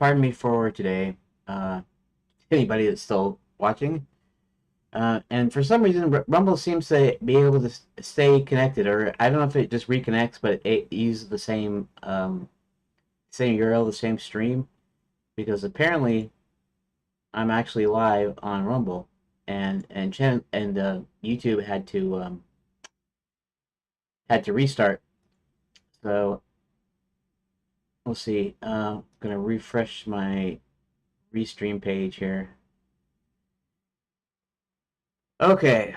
pardon me for today. Anybody that's still watching. And for some reason, Rumble seems to be able to stay connected, or I don't know if it just reconnects, but it uses the same URL, the same stream, because apparently I'm actually live on Rumble, and YouTube had to restart. So we'll see. I'm gonna refresh my restream page here. Okay,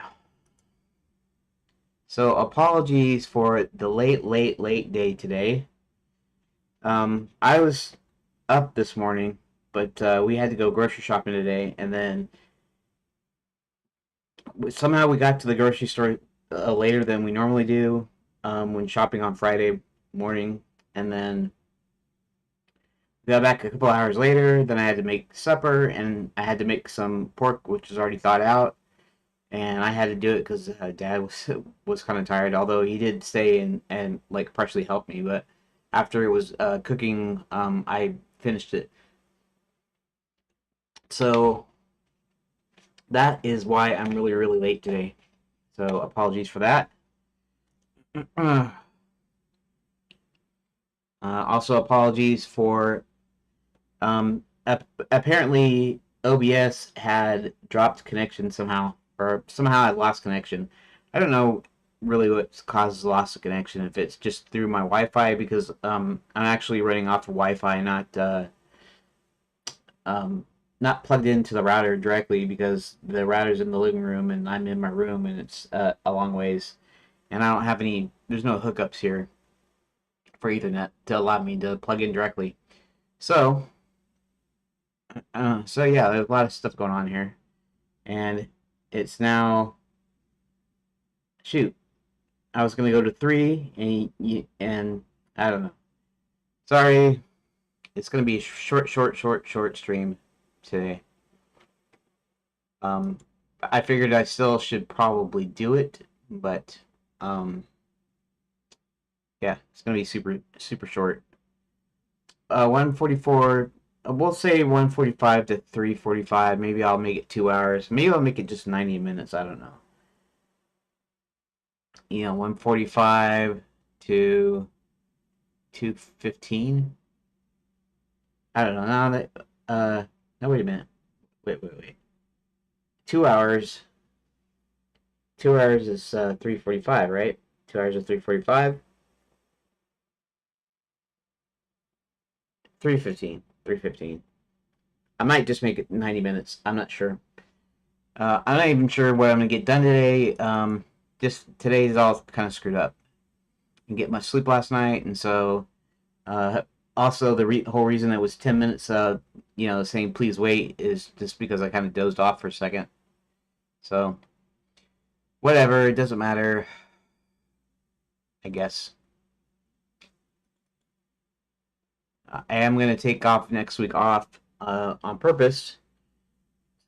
so apologies for the late day today. I was up this morning, but we had to go grocery shopping today, and then somehow we got to the grocery store later than we normally do when shopping on Friday morning, and then we got back a couple hours later. Then I had to make supper, and I had to make some pork, which was already thawed out, and I had to do it because Dad was kind of tired. Although he did stay and like partially help me, but after it was cooking, I finished it. So that is why I'm really late today. So apologies for that. Also apologies for apparently OBS had dropped connection somehow, or somehow I lost connection. I don't know really what causes loss of connection, if it's just through my Wi-Fi, because I'm actually running off of Wi-Fi, um, not plugged into the router directly, because the router's in the living room and I'm in my room, and it's a long ways, and I don't have any. There's no hookups here for Ethernet to allow me to plug in directly. So, so yeah, there's a lot of stuff going on here, and it's now shoot. I was gonna go to 3, and I don't know. Sorry, it's gonna be a short stream today. Um, I figured I still should probably do it, but yeah, it's gonna be super short. 144. We'll say 145 to 3:45. Maybe I'll make it 2 hours. Maybe I'll make it just 90 minutes. I don't know. 145 to 2:15. I don't know. Now that no, wait a minute. Wait. 2 hours. 2 hours is 3:45, right? 2 hours is 3:45. 3:15. 3:15. I might just make it 90 minutes. I'm not sure. I'm not even sure what I'm gonna get done today. Just today's all kind of screwed up. Didn't get much sleep last night, and so uh, also the whole reason it was 10 minutes. Saying please wait is just because I kind of dozed off for a second. So whatever, it doesn't matter. I guess I am gonna take off next week off on purpose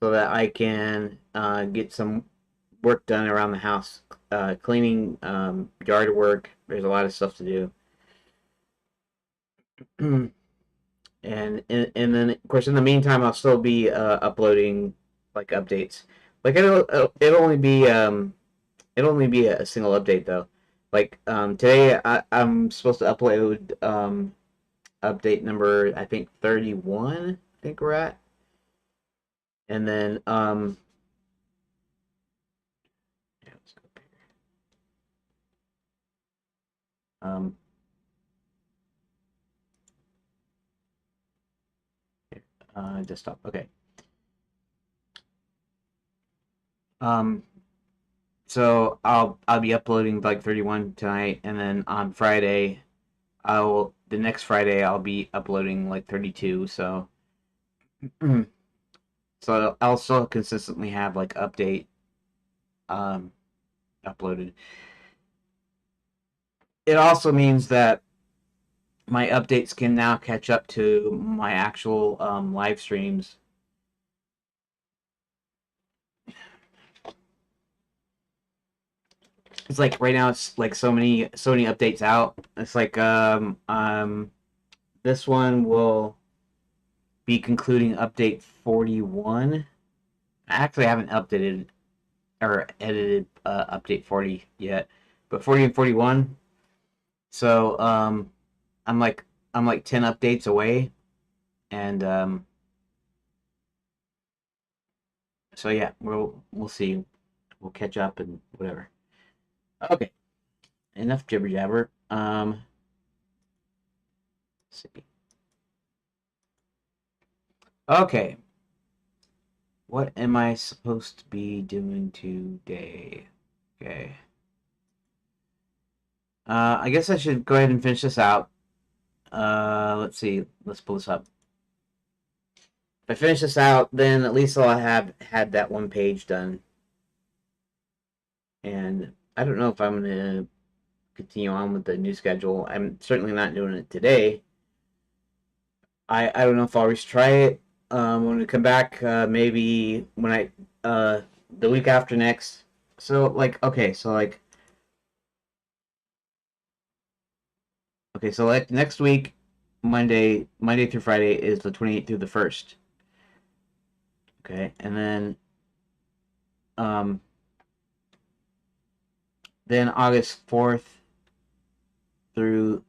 so that I can get some work done around the house, cleaning, yard work. There's a lot of stuff to do. And then of course in the meantime I'll still be uploading like updates. Like it'll only be a single update though. Like today I'm supposed to upload update number, I think 31. I think we're at, and then yeah, let's go up here. Desktop. Okay. Um, so I'll be uploading like 31 tonight, and then on Friday, the next Friday I'll be uploading like 32. So so I'll still consistently have like update um uploaded. It also means that my updates can now catch up to my actual live streams. It's like right now it's like so many updates out. It's like this one will be concluding update 41. I actually haven't updated or edited update 40 yet, but 40 and 41. So I'm like I'm like 10 updates away, and so yeah, we'll see. We'll catch up and whatever. Okay, enough jibber jabber. Let's see. Okay, what am I supposed to be doing today? Okay. I guess I should go ahead and finish this out. Let's see. Let's pull this up. If I finish this out, then at least I'll have had that one page done. And I don't know if I'm going to continue on with the new schedule. I'm certainly not doing it today. I don't know if I'll retry it when we come back. Maybe when the week after next. So like next week, Monday through Friday is the 28th through the 1st. Okay, and um then August 4th through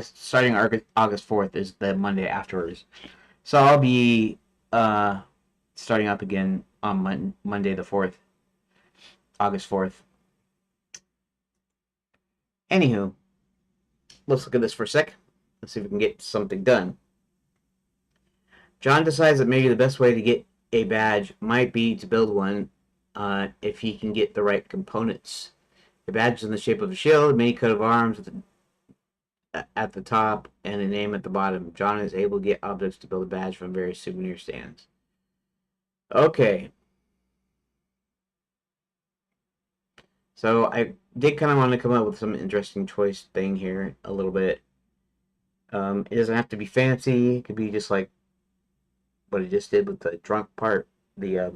starting August 4th is the Monday afterwards. So I'll be starting up again on Monday the 4th, August 4th. Anywho, let's look at this for a sec. Let's see if we can get something done. John decides that maybe the best way to get a badge might be to build one if he can get the right components. The badge is in the shape of a shield, mini coat of arms at the top, and a name at the bottom. John is able to get objects to build a badge from various souvenir stands. Okay. So I did kind of want to come up with some interesting choice thing here a little bit. It doesn't have to be fancy. It could be just like what I just did with the drunk part. The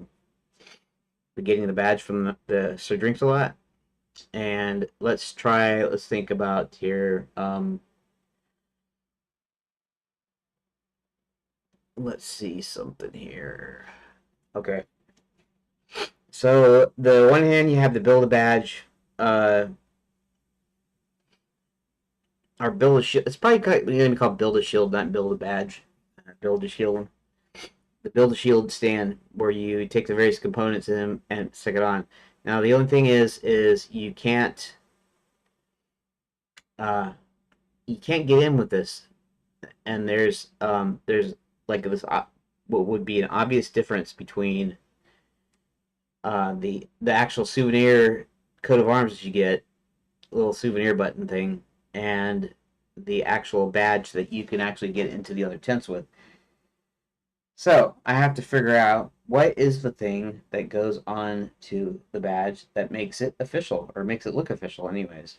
getting the badge from the Sir Drinks a Lot. And let's think about here. Let's see something here. Okay. So the one hand you have the build a badge, or build a shield. It's probably going to be called build a shield, not build a badge. Build a shield. The build a shield stand where you take the various components in them and stick it on. Now the only thing is you can't get in with this, and there's like this what would be an obvious difference between the actual souvenir coat of arms that you get, little souvenir button thing, and the actual badge that you can actually get into the other tents with. So I have to figure out what is the thing that goes on to the badge that makes it official, or makes it look official anyways.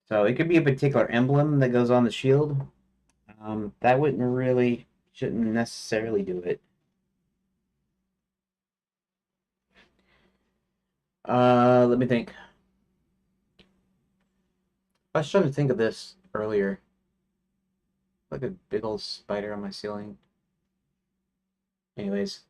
So it could be a particular emblem that goes on the shield. That shouldn't necessarily do it. Let me think. I was trying to think of this earlier. Like a big old spider on my ceiling. Anyways,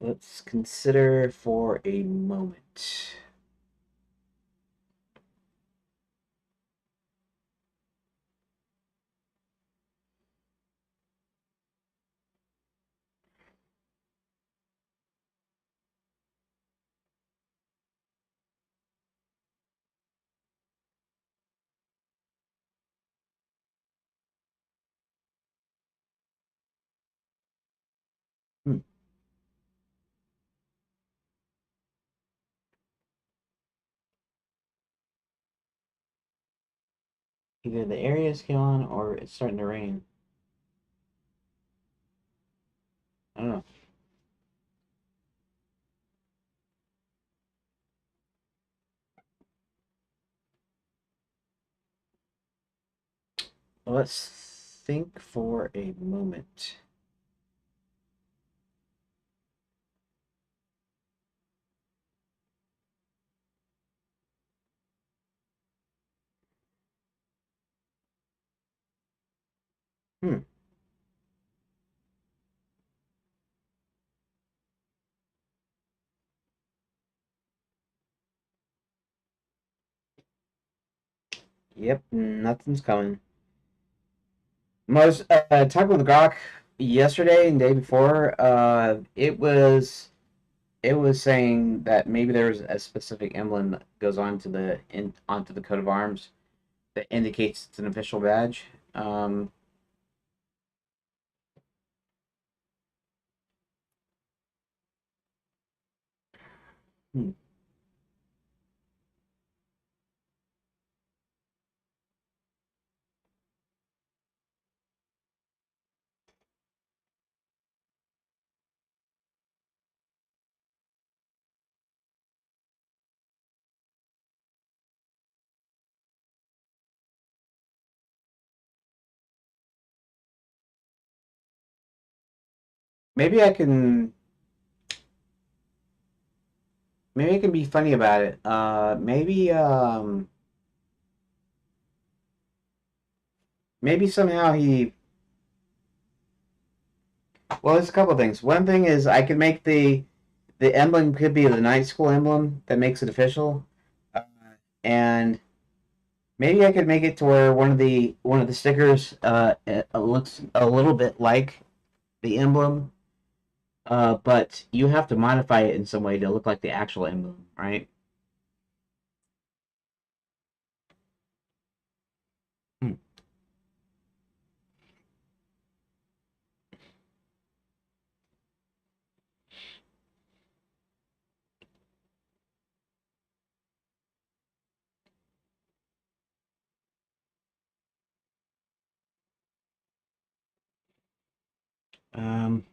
let's consider for a moment. Hmm. Either the area's gone or it's starting to rain. I don't know. Let's think for a moment. Hmm. Yep, nothing's coming. Most talking with Grok yesterday and the day before, it was saying that maybe there's a specific emblem that goes onto the coat of arms that indicates it's an official badge. Um, hmm. Maybe I can maybe I can be funny about it. Maybe somehow he. Well, there's a couple of things. One thing is I could make the emblem could be the night school emblem that makes it official, uh, and maybe I could make it to where one of the stickers it looks a little bit like the emblem, but you have to modify it in some way to look like the actual emblem, right? Hmm. Um,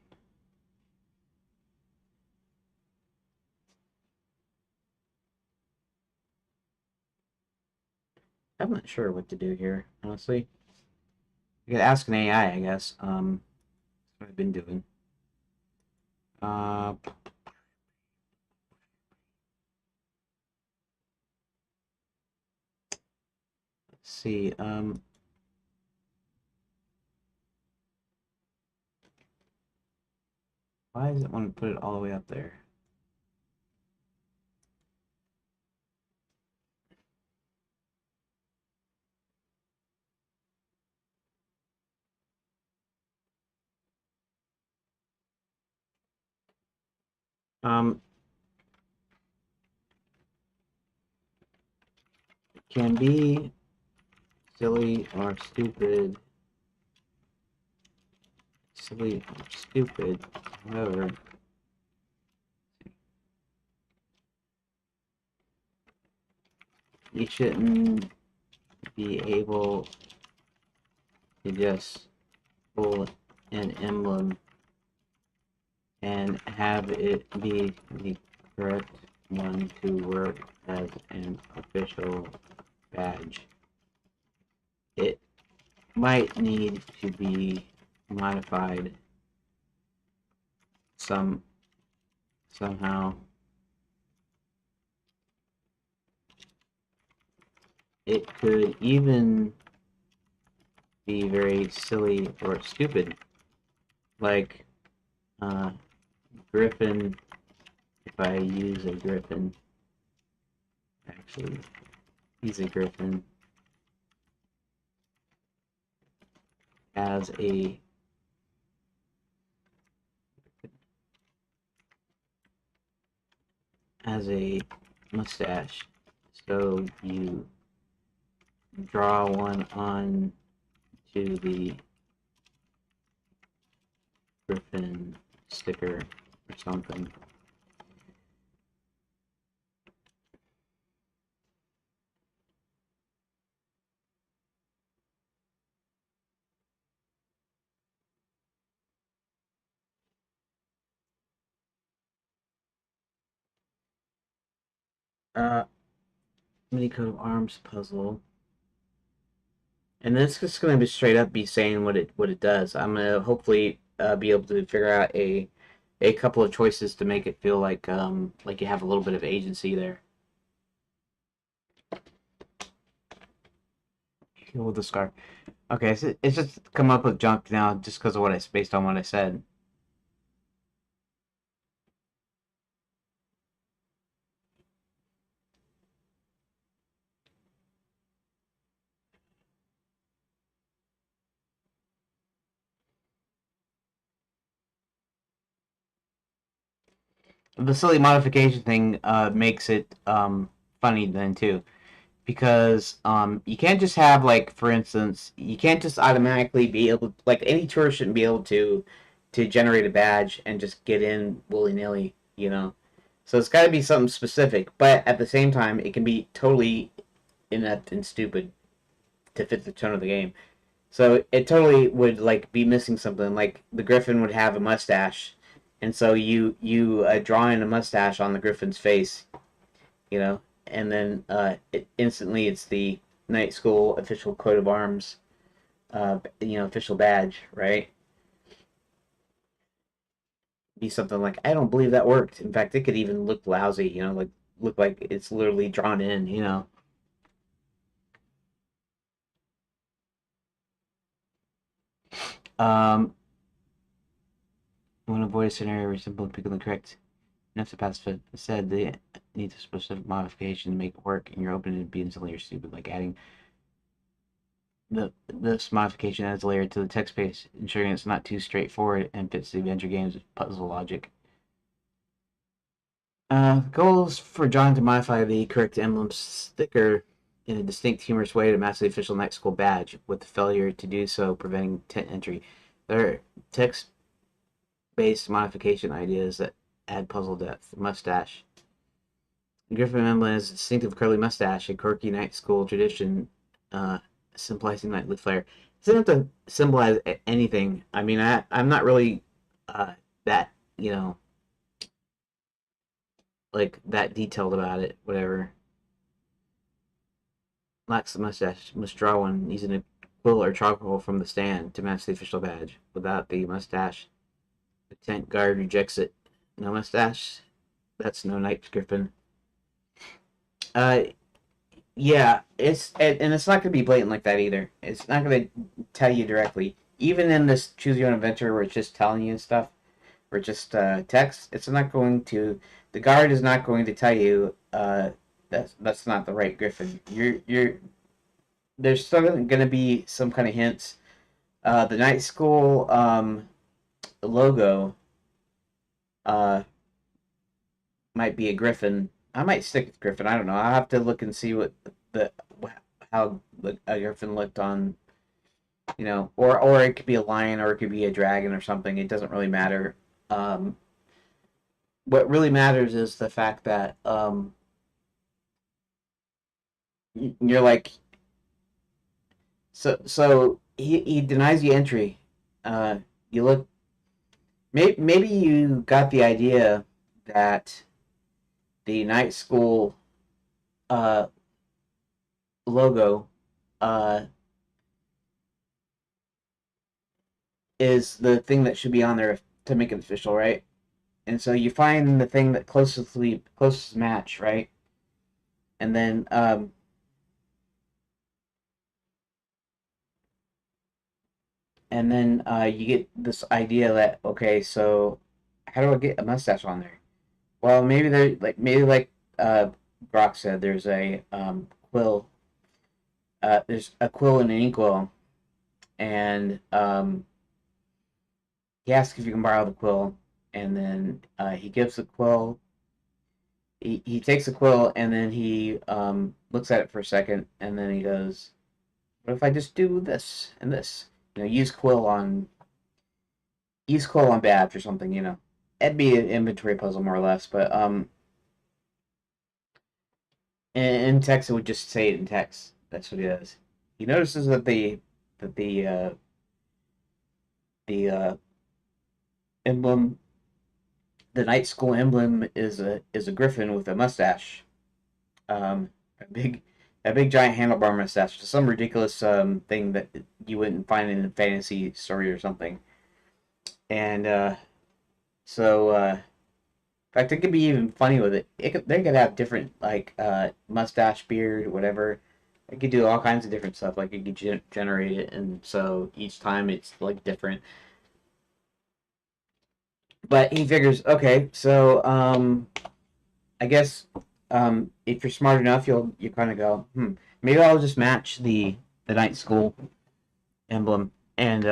I'm not sure what to do here, honestly. You could ask an AI, I guess. That's what I've been doing. Let's see. Why does it want to put it all the way up there? Um, can be silly or stupid. Silly or stupid. However, you shouldn't be able to just pull an emblem and have it be the correct one to work as an official badge. It might need to be modified some somehow. It could even be very silly or stupid, like uh, Griffin. If I use a Griffin, actually, he's a Griffin as a mustache. So you draw one on to the Griffin sticker or something. Mini coat of arms puzzle. And this is just going to be straight up be saying what it does. I'm going to hopefully be able to figure out a couple of choices to make it feel like you have a little bit of agency there. Heal with the scar. Okay, so it's just come up with junk now just because of what I based on what I said. The silly modification thing makes it funny then too, because you can't just have like, for instance, you can't just automatically be able, like, any tourist shouldn't be able to generate a badge and just get in willy nilly, you know. So it's got to be something specific, but at the same time, it can be totally inept and stupid to fit the tone of the game. So it totally would like be missing something. Like the Griffin would have a mustache, and so you draw in a mustache on the Griffin's face, you know, and then instantly it's the Night School official coat of arms, official badge, right? Be something like, I don't believe that worked. In fact, it could even look lousy, like look like it's literally drawn in, Um, want to avoid a scenario where simple and pick correct enough to pass fit. Instead, they need a specific modification to make it work, and you're open to being silly or stupid, like adding this modification adds a layer to the text space, ensuring it's not too straightforward and fits the adventure game's puzzle logic. Goals for John to modify the correct emblem sticker in a distinct, humorous way to match the official Night School badge, with the failure to do so preventing tent entry. There are text-based modification ideas that add puzzle depth. Mustache. Griffin emblem is a distinctive curly mustache, a quirky Night School tradition, uh, symbolizing nightly flair. It doesn't have to symbolize anything. I mean, I'm not really that, like that detailed about it, whatever. Lacks the mustache. Must draw one using a quill or charcoal from the stand to match the official badge. Without the mustache, the tent guard rejects it. No mustache? That's no Night Griffin. Uh, yeah, and it's not gonna be blatant like that either. It's not gonna tell you directly. Even in this choose your own adventure where it's just telling you stuff, or just text, it's not going to. The guard is not going to tell you that's not the right Griffin. You're there's still going to be some kind of hints. The Night School logo uh, might be a griffin. I might stick with griffin. I don't know. I'll have to look and see what the how a griffin looked on, or it could be a lion or it could be a dragon or something. It doesn't really matter. Um, what really matters is the fact that you're like, so he denies you entry. You look, maybe you got the idea that the night school uh, logo uh, is the thing that should be on there to make it official, right? And so you find the thing that closest match, right? And then you get this idea that, okay, so how do I get a mustache on there? Well, maybe like Brock said, there's a quill. There's a quill and an inkwell, and he asks if you can borrow the quill, and then he gives the quill. He takes the quill, and then he looks at it for a second, and then he goes, "What if I just do this and this? Use quill on badge or something. It'd be an inventory puzzle more or less, but in text it would just say it in text. That's what he does. He notices that the emblem, the night school emblem, is a griffin with a mustache, a A big giant handlebar mustache, just some ridiculous thing that you wouldn't find in a fantasy story or something. And in fact, it could be even funny with it. They could have different like mustache, beard, whatever. It could do all kinds of different stuff. Like it could generate it, and so each time it's like different. But he figures, okay, so I guess if you're smart enough, you kind of go, maybe I'll just match the night school emblem, and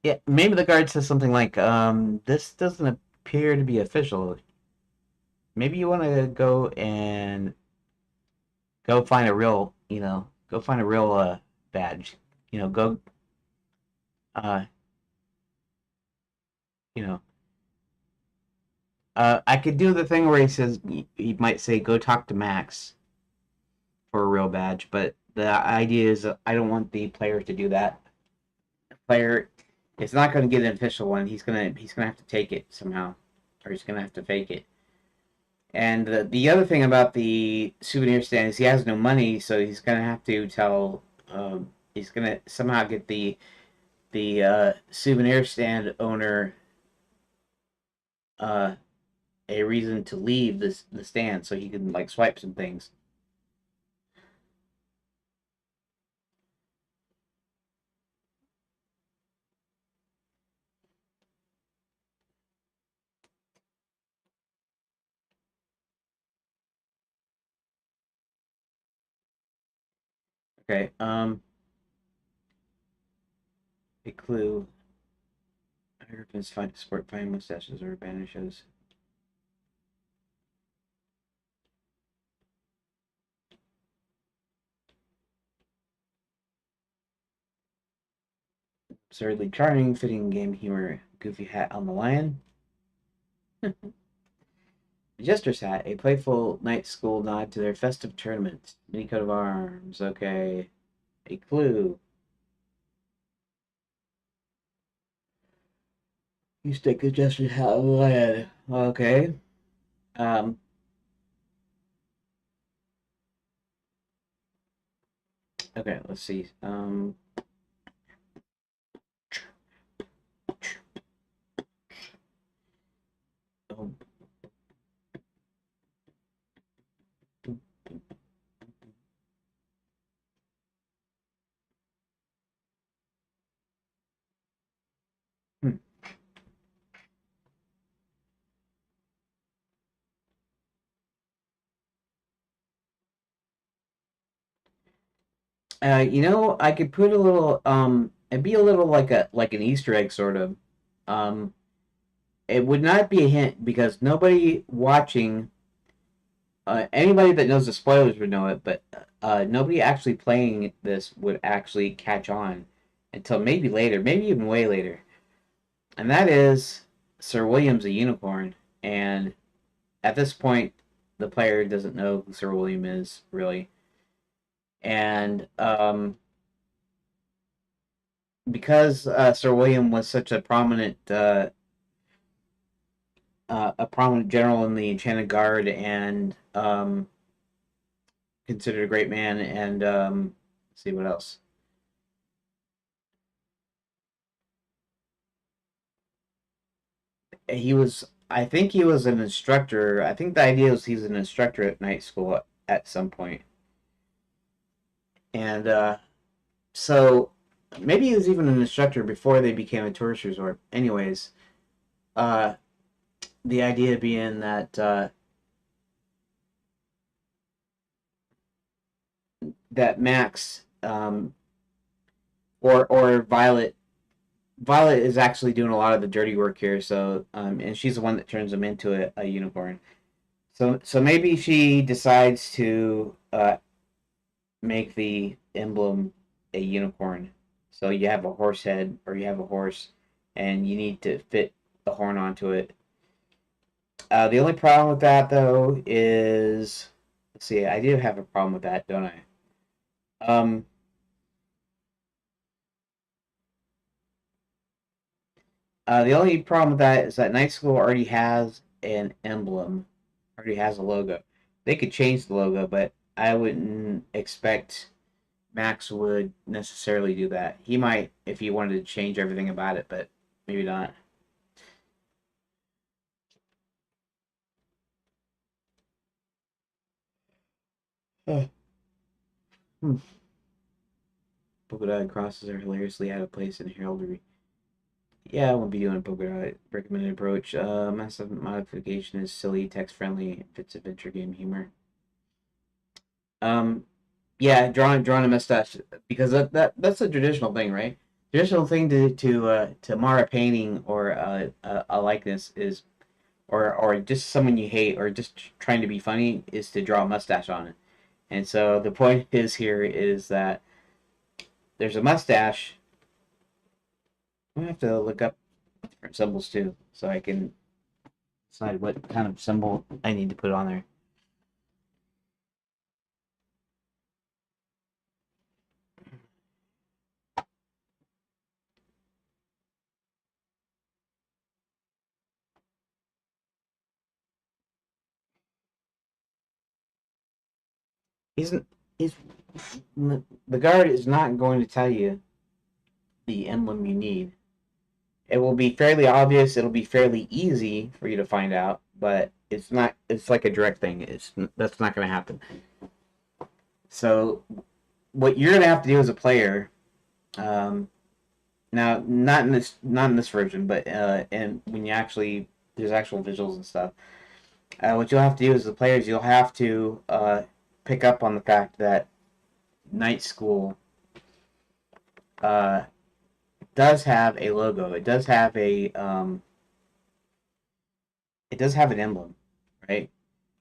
yeah, maybe the guard says something like, this doesn't appear to be official. Maybe you want to go find a real, go find a real badge, go, uh, you know, I could do the thing where he might say, go talk to Max for a real badge, but the idea is I don't want the player to do that. The player is not going to get an official one. He's gonna have to take it somehow, or he's gonna have to fake it. And the other thing about the souvenir stand is he has no money, so he's gonna have to tell. He's gonna somehow get the souvenir stand owner uh, a reason to leave the stand, so he can like swipe some things. Okay. A clue. Americans find sport fine mustaches or banishes. Absurdly charming, fitting game humor, goofy hat on the lion. Jester's hat, a playful night school nod to their festive tournament. Mini coat of arms, okay. A clue. You stick a Jester's hat on the lion. Okay. Um, okay, let's see. Oh, hmm. I could put a little it'd be a little like an Easter egg sort of. Um, it would not be a hint because nobody watching, anybody that knows the spoilers would know it, but nobody actually playing this would actually catch on until maybe later, maybe even way later. And that is Sir William's a unicorn, and at this point, the player doesn't know who Sir William is really, and because Sir William was such a prominent general in the Enchanted Guard and considered a great man. And let's see what else. I think he was an instructor. I think the idea was he's an instructor at night school at some point. And so maybe he was even an instructor before they became a tourist resort. Anyways, uh, the idea being that Max or Violet is actually doing a lot of the dirty work here. So and she's the one that turns him into a unicorn. So maybe she decides to make the emblem a unicorn. So you have a horse head or you have a horse, and you need to fit the horn onto it. The only problem with that though is, let's see, I do have a problem with that, don't I? Um, the only problem with that is that Night School already has an emblem, already has a logo. They could change the logo, but I wouldn't expect Max would necessarily do that. He might if he wanted to change everything about it, but maybe not. Hmm. Polka dot crosses are hilariously out of place in heraldry. Yeah, I won't be doing a polka dot recommended approach. Massive modification is silly, text friendly, fits adventure game humor. Um, yeah, drawing a mustache because that's a traditional thing, right? Traditional thing to mar a painting or a likeness is or just someone you hate or just trying to be funny is to draw a mustache on it. And so the point is here is that there's a mustache. I have to look up different symbols too, so I can decide what kind of symbol I need to put on there. He's he's the guard is not going to tell you the emblem you need. It will be fairly obvious. It'll be fairly easy for you to find out, but it's not. It's like a direct thing. It's that's not going to happen. So what you're going to have to do as a player, um, now not in this version, but and when you actually there's actual visuals and stuff. What you'll have to do as the players, you'll have to pick up on the fact that Night School uh, does have a logo. It does have an emblem, right?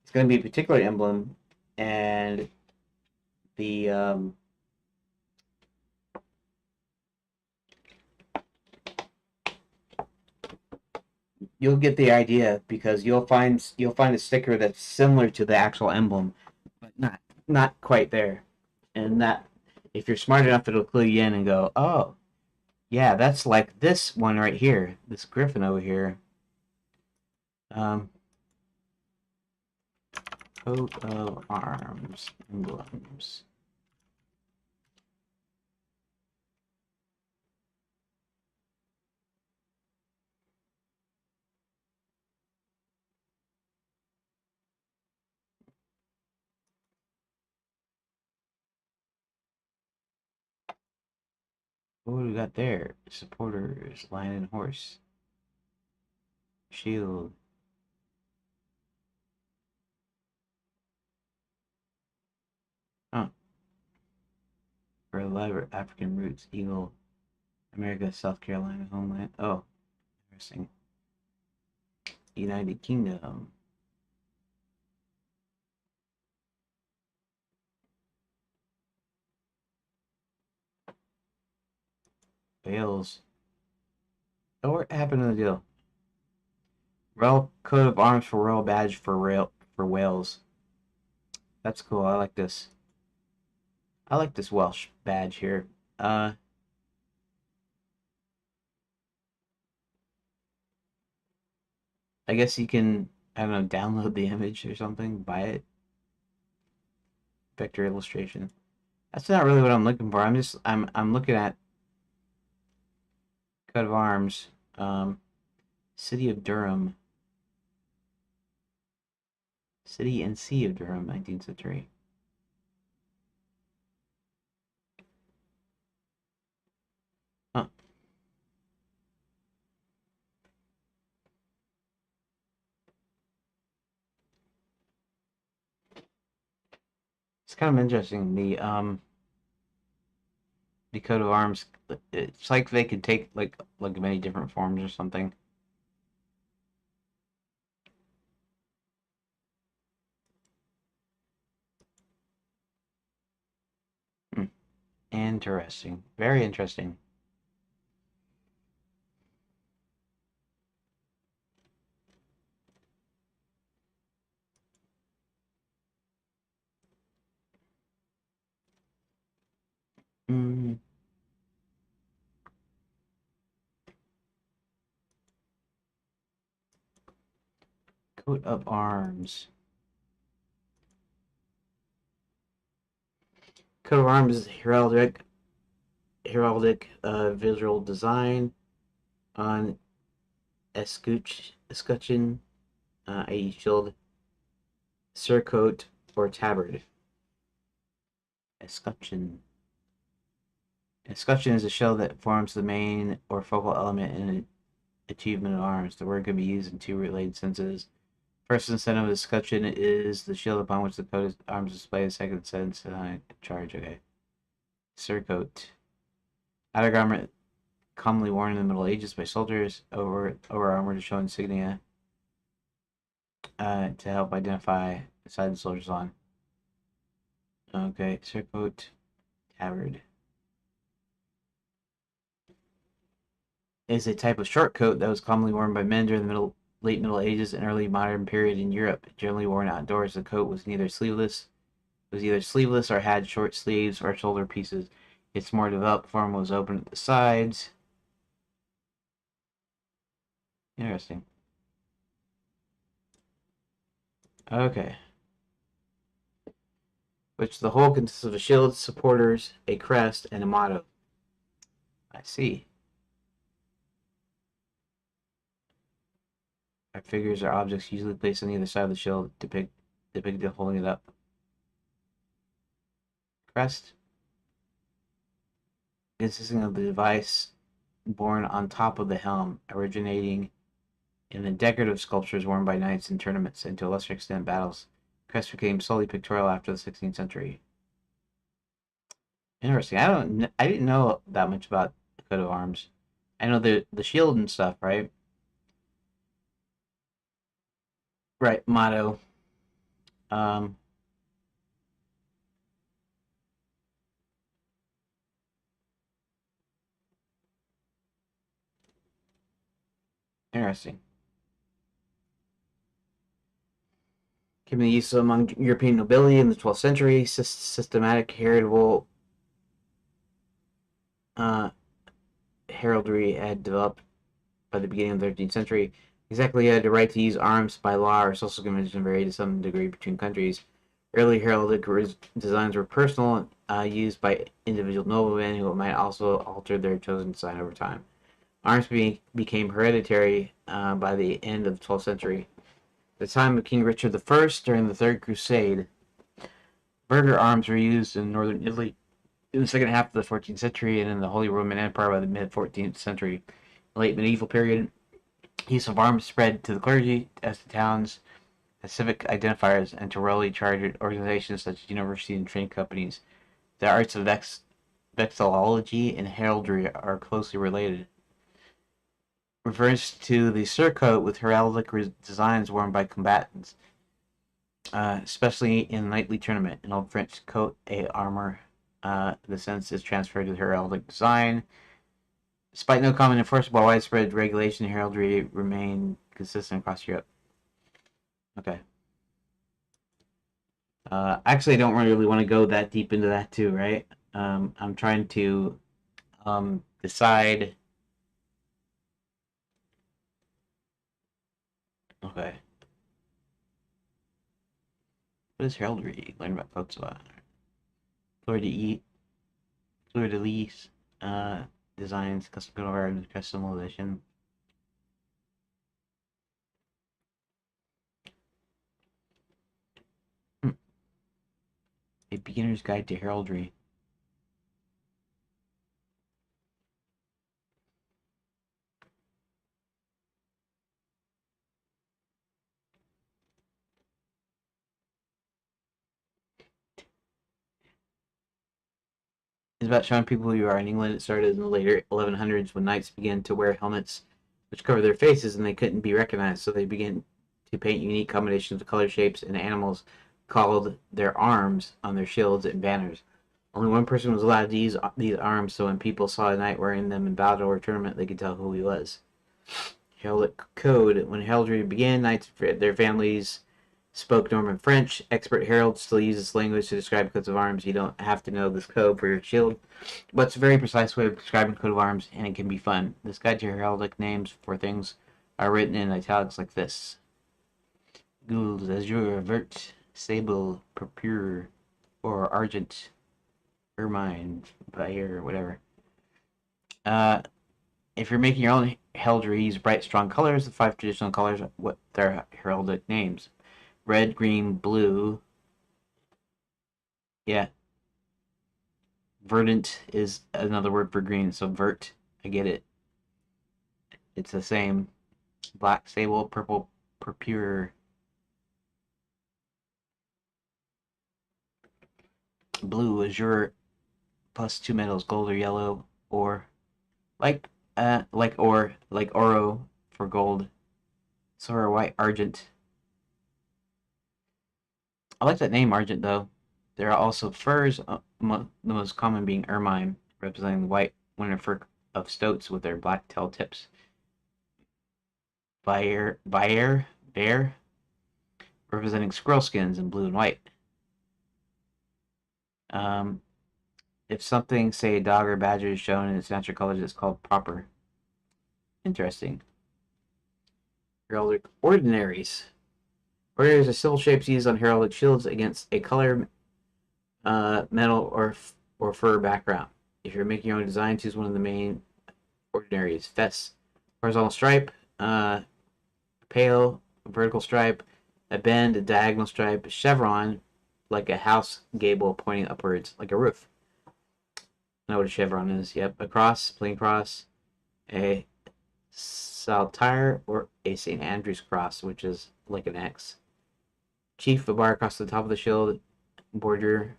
It's going to be a particular emblem, and the you'll get the idea because you'll find a sticker that's similar to the actual emblem, but not quite there. And that if you're smart enough, it'll clue you in and go, oh yeah, that's like this one right here, this griffin over here. Um, coat of arms emblems. What do we got there? Supporters, lion and horse, shield. Oh, for elaborate African roots, eagle, America, South Carolina, homeland. Oh, interesting. United Kingdom. Wales. Oh, what happened to the deal? Royal coat of arms for royal badge for Wales. That's cool. I like this. I like this Welsh badge here. Uh, I guess you can I don't know download the image or something, buy it, vector illustration. That's not really what I'm looking for. I'm looking at coat of arms. Um, City of Durham, City and Sea of Durham, 19th century. Huh. It's kind of interesting. The coat of arms. It's like they could take like many different forms or something. Hmm. Interesting. Very interesting. Mm. Coat of arms. Coat of arms is heraldic visual design on escutcheon, a shield, surcoat, or tabard. Escutcheon. Escutcheon is a shell that forms the main or focal element in an achievement of arms. The word can be used in two related senses. First incentive of escutcheon is the shield upon which the coat of arms is displayed. Second sense, charge. Okay. Surcoat. Outer garment commonly worn in the Middle Ages by soldiers over armor to show insignia to help identify the side the soldier's on. Okay, surcoat, tabard. Is a type of short coat that was commonly worn by men during the late Middle Ages and early modern period in Europe. Generally worn outdoors, the coat was either sleeveless or had short sleeves or shoulder pieces. Its more developed form was open at the sides. Interesting. Okay. Which the whole consists of a shield, supporters, a crest, and a motto. I see. Our figures are objects usually placed on either side of the shield, depicted holding it up. Crest, consisting of the device borne on top of the helm, originating in the decorative sculptures worn by knights in tournaments and to a lesser extent battles. Crest became solely pictorial after the 16th century. Interesting. I didn't know that much about the coat of arms. I know the shield and stuff, right? Right, motto. Um, Interesting. Given the use among European nobility in the 12th century, systematic heritable heraldry had developed by the beginning of the 13th century. Exactly, had the right to use arms by law or social convention varied to some degree between countries. Early heraldic designs were personal, used by individual noblemen who might also alter their chosen design over time. Arms became hereditary by the end of the 12th century. At the time of King Richard I, during the Third Crusade, burgher arms were used in northern Italy in the second half of the 14th century and in the Holy Roman Empire by the mid-14th century. The late medieval period, use of arms spread to the clergy, as to towns, as civic identifiers, and to royally chartered organizations such as universities and training companies. The arts of vexillology and heraldry are closely related. Refers to the surcoat with heraldic designs worn by combatants, especially in knightly tournament. In Old French, coat et armor, the sense is transferred to the heraldic design. Despite no common enforceable widespread regulation, heraldry remained consistent across Europe. Okay. Actually, I don't really want to go that deep into that too, right? I'm trying to decide. Okay. What is heraldry? Learn about coats a lot. Fleur de lis, designs, custom color, customization. A beginner's guide to heraldry. It's about showing people who you are. In England, it started in the later 1100s when knights began to wear helmets which covered their faces and they couldn't be recognized, so they began to paint unique combinations of color, shapes, and animals called their arms on their shields and banners. Only one person was allowed to use these arms, so when people saw a knight wearing them in battle or tournament, they could tell who he was. Heraldic code. When heraldry began, knights and their families spoke Norman French. Expert heralds still use this language to describe coats of arms. You don't have to know this code for your shield, but it's a very precise way of describing coat of arms, and it can be fun. This guide to heraldic names for things are written in italics like this. Gules, azure, vert, sable, purpure, or argent, ermine, fire, whatever. If you're making your own heraldry, use bright, strong colors. The 5 traditional colors, what their heraldic names: red, green, blue. Yeah, verdant is another word for green, so vert. I get it. It's the same. Black, sable, purple, purpure, blue, azure, plus 2 metals, gold or yellow, or like oro for gold, silver, white, argent. I like that name, argent, though. There are also furs, the most common being ermine, representing the white winter fur of stoats with their black tail tips. Bear, representing squirrel skins in blue and white. Um, if something, say a dog or badger, is shown in its natural colors, it's called proper. Interesting. Heraldic ordinaries. Ordinaries are simple shapes used on heraldic shields against a color, metal, or fur background. If you're making your own design, choose one of the main ordinaries. Fess, horizontal stripe, pale, vertical stripe, a bend, a diagonal stripe, a chevron, like a house gable pointing upwards, like a roof. I know what a chevron is. Yep, a cross, plain cross, a saltire, or a St. Andrew's cross, which is like an X. Chief, a bar across the top of the shield, border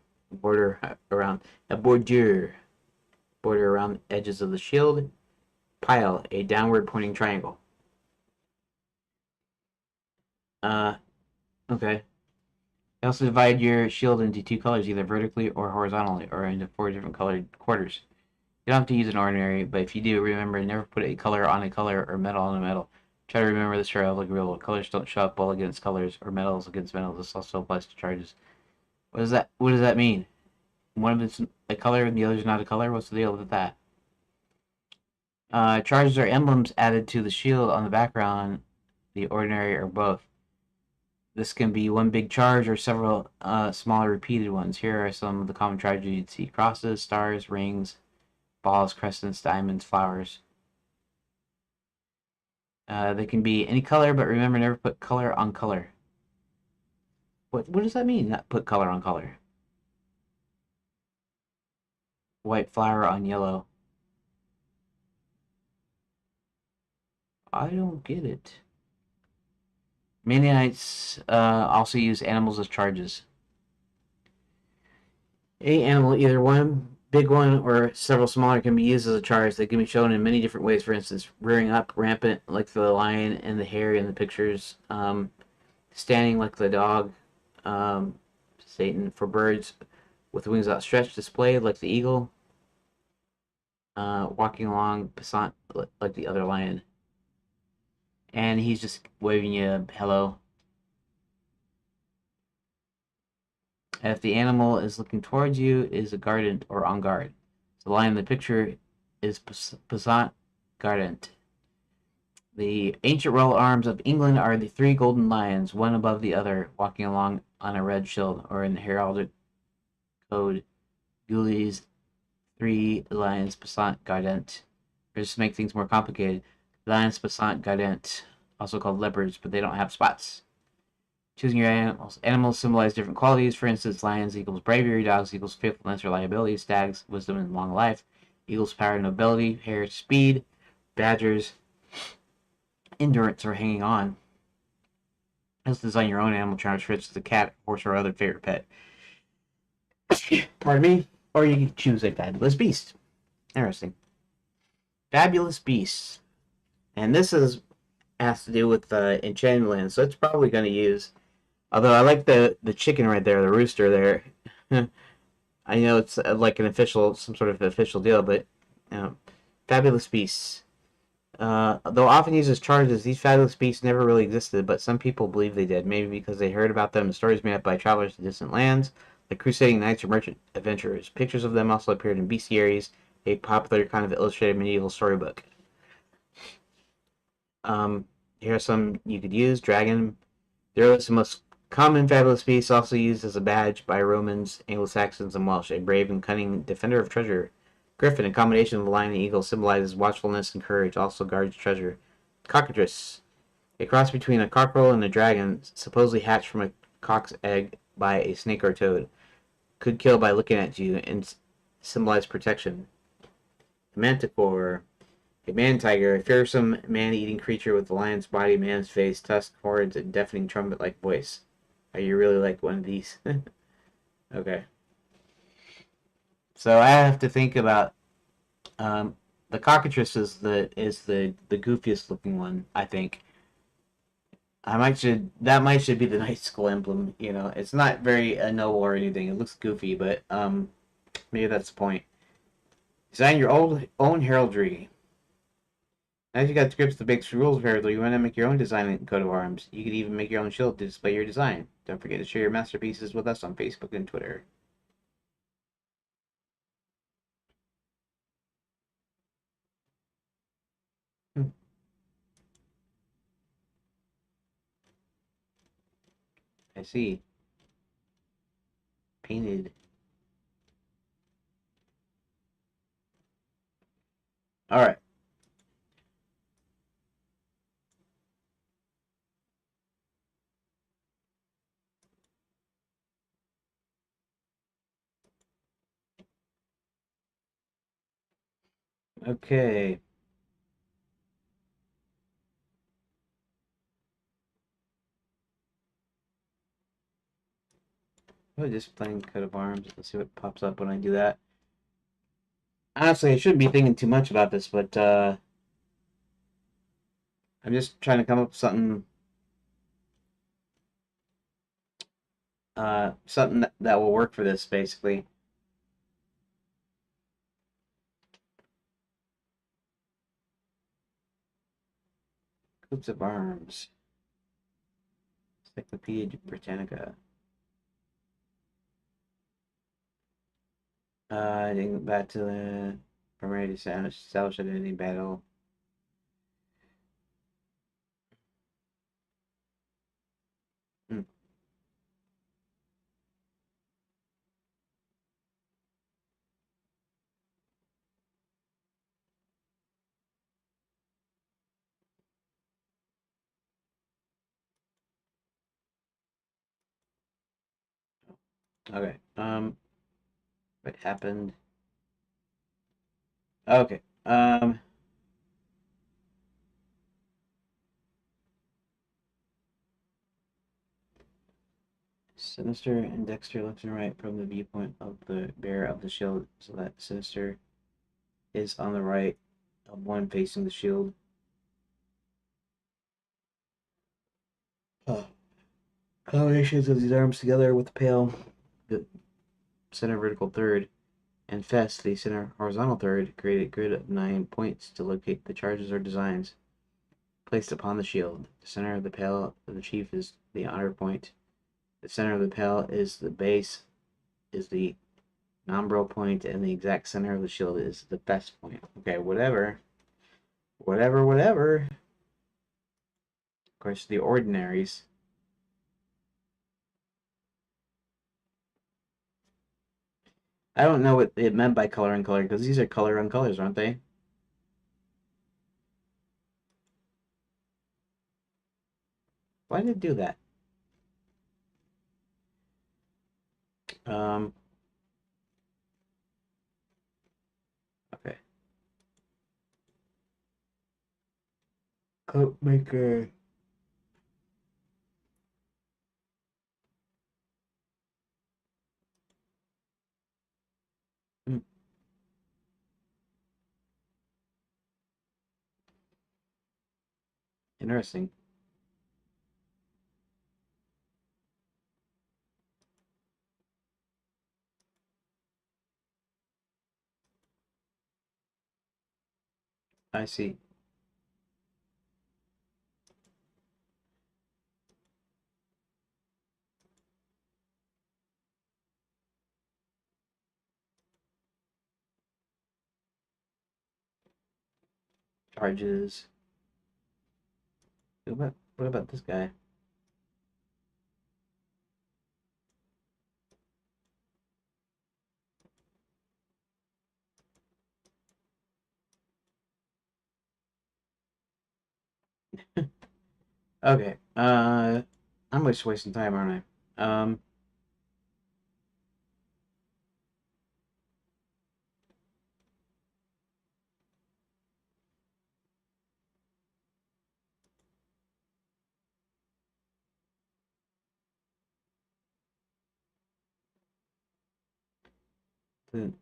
around a border around the edges of the shield. Pile, a downward pointing triangle. Okay. You also divide your shield into 2 colors, either vertically or horizontally, or into 4 different colored quarters. You don't have to use an ordinary, but if you do, remember, never put a color on a color or metal on a metal. Try to remember this for like real. Colors don't show up well against colors, or metals against metals. This also applies to charges. What does that mean? One of it's a color and the other is not a color? What's the deal with that? Charges are emblems added to the shield on the background, the ordinary, or both. This can be one big charge or several smaller repeated ones. Here are some of the common charges you'd see: crosses, stars, rings, balls, crescents, diamonds, flowers. They can be any color, but remember, never put color on color. What does that mean, not put color on color? White flower on yellow. I don't get it. Manites also use animals as charges. Any animal, either one big one or several smaller, can be used as a charge. They can be shown in many different ways. For instance, rearing up, rampant, like the lion and the hare in the pictures. Standing, like the dog. Satan. For birds with wings outstretched, displayed, like the eagle. Walking along, passant, like the other lion. And he's just waving you hello. And if the animal is looking towards you, it is a guardant or on guard. The lion in the picture is passant guardant. The ancient royal arms of England are the 3 golden lions, one above the other, walking along on a red shield, or in the heraldic code, Gules, 3 lions passant guardant. Or just to make things more complicated, lions passant guardant, also called leopards, but they don't have spots. Choosing your animals. Animals symbolize different qualities. For instance, lions equals bravery, dogs equals faithfulness, reliability, stags, wisdom, and long life, eagles, power and nobility, hares, speed, badgers, endurance, or hanging on. Let's design your own animal charge for instance, a cat, horse, or other favorite pet. Pardon me. Or you can choose a fabulous beast. Interesting. Fabulous beasts. And this has to do with Enchanted Lands, so it's probably going to use. Although I like the chicken right there, the rooster there. I know it's like some sort of official deal, but fabulous beasts. Though often used as charges, these fabulous beasts never really existed, but some people believe they did, maybe because they heard about them in stories made up by travelers to distant lands, like crusading knights or merchant adventurers. Pictures of them also appeared in bestiaries, a popular kind of illustrated medieval storybook. Here are some you could use: dragon, The earliest and most common fabulous beast, also used as a badge by Romans, Anglo-Saxons, and Welsh. A brave and cunning defender of treasure. Griffin, a combination of the lion and eagle, symbolizes watchfulness and courage, also guards treasure. Cockatrice, a cross between a cockerel and a dragon, supposedly hatched from a cock's egg by a snake or toad. Could kill by looking at you and symbolize protection. Manticore, a man-tiger, a fearsome man-eating creature with a lion's body, man's face, tusk, horns, and deafening trumpet-like voice. Oh, you really like one of these. Okay. So I have to think about the cockatrice is the goofiest looking one, I think. That might should be the night school emblem. It's not very noble or anything. It looks goofy, but maybe that's the point. Design your own heraldry. As you got scripts the big rules of heraldry, you want to make your own design and coat of arms. You could even make your own shield to display your design. Don't forget to share your masterpieces with us on Facebook and Twitter. I see. Painted. All right. Okay. Oh, just playing coat of arms. Let's see what pops up when I do that. Honestly, I shouldn't be thinking too much about this, but I'm just trying to come up with something that will work for this, basically. Coats of arms. Encyclopedia Britannica. Dating back to the primary established identity battle. Hmm. Okay. What happened? Okay. Sinister and Dexter left and right from the viewpoint of the bearer of the shield, so that Sinister is on the right of one facing the shield. Oh. Combinations of these arms together with the pale, the center vertical third, and Fest, the center horizontal third, create a grid of 9 points to locate the charges or designs placed upon the shield. The center of the pale of the chief is the honor point. The center of the pale is the base, is the nombro point, and the exact center of the shield is the best point. Okay, whatever. Whatever, whatever. Of course, the ordinaries. I don't know what it meant by color and color because these are color on colors, aren't they? Why did it do that? Um, okay. Coat maker. Hmm, interesting. I see. Charges. What about this guy? Okay. I'm just wasting time, aren't I?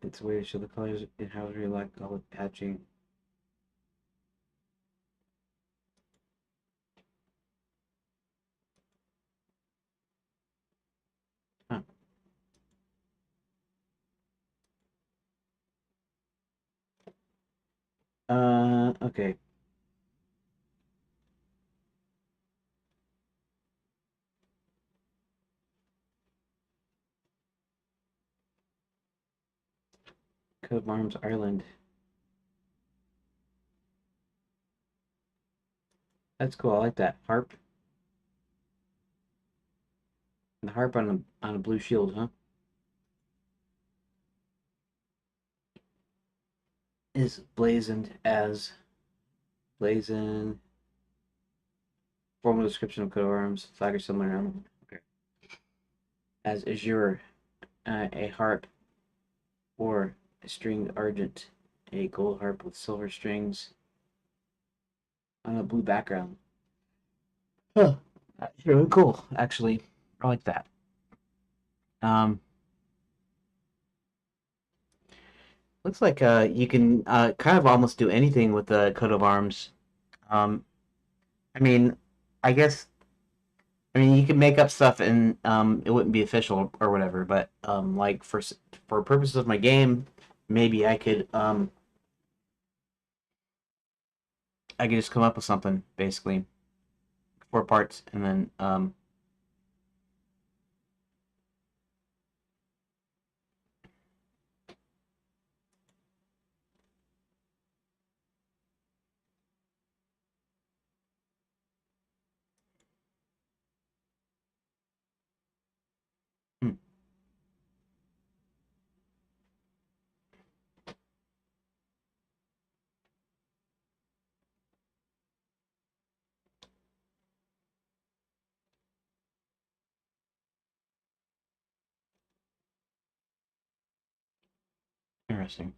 It's a way to show the colors and how to like color patching. Huh. Okay. Coat of Arms Ireland. That's cool. I like that harp. The harp on a blue shield, huh? Is blazoned formal description of coat of arms, flag or similar. Okay. As azure, a harp or a stringed argent, a gold harp with silver strings on a blue background. Huh. That's really cool, actually. I like that. Um, Looks like you can kind of almost do anything with the coat of arms. Um, I mean, I guess I mean you can make up stuff and it wouldn't be official or whatever, but like for purposes of my game, maybe I could just come up with something basically 4 parts and then hmm, interesting.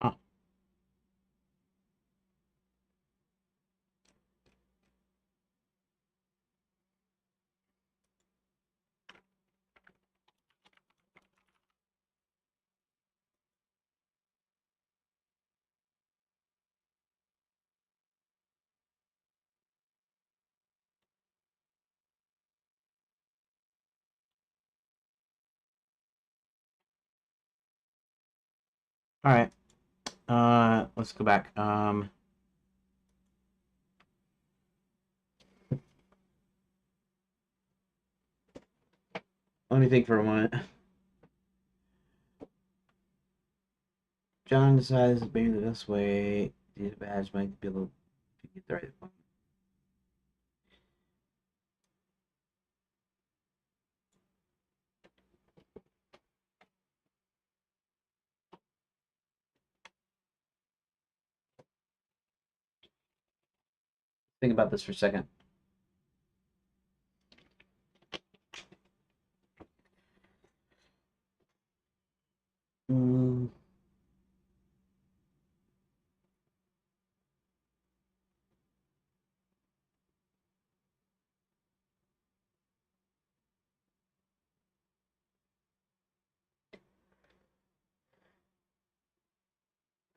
Oh, all right. Let's go back. Let me think for a moment. John decides maybe the best way to get a badge might be able to get the right one. Think about this for a second. Mm,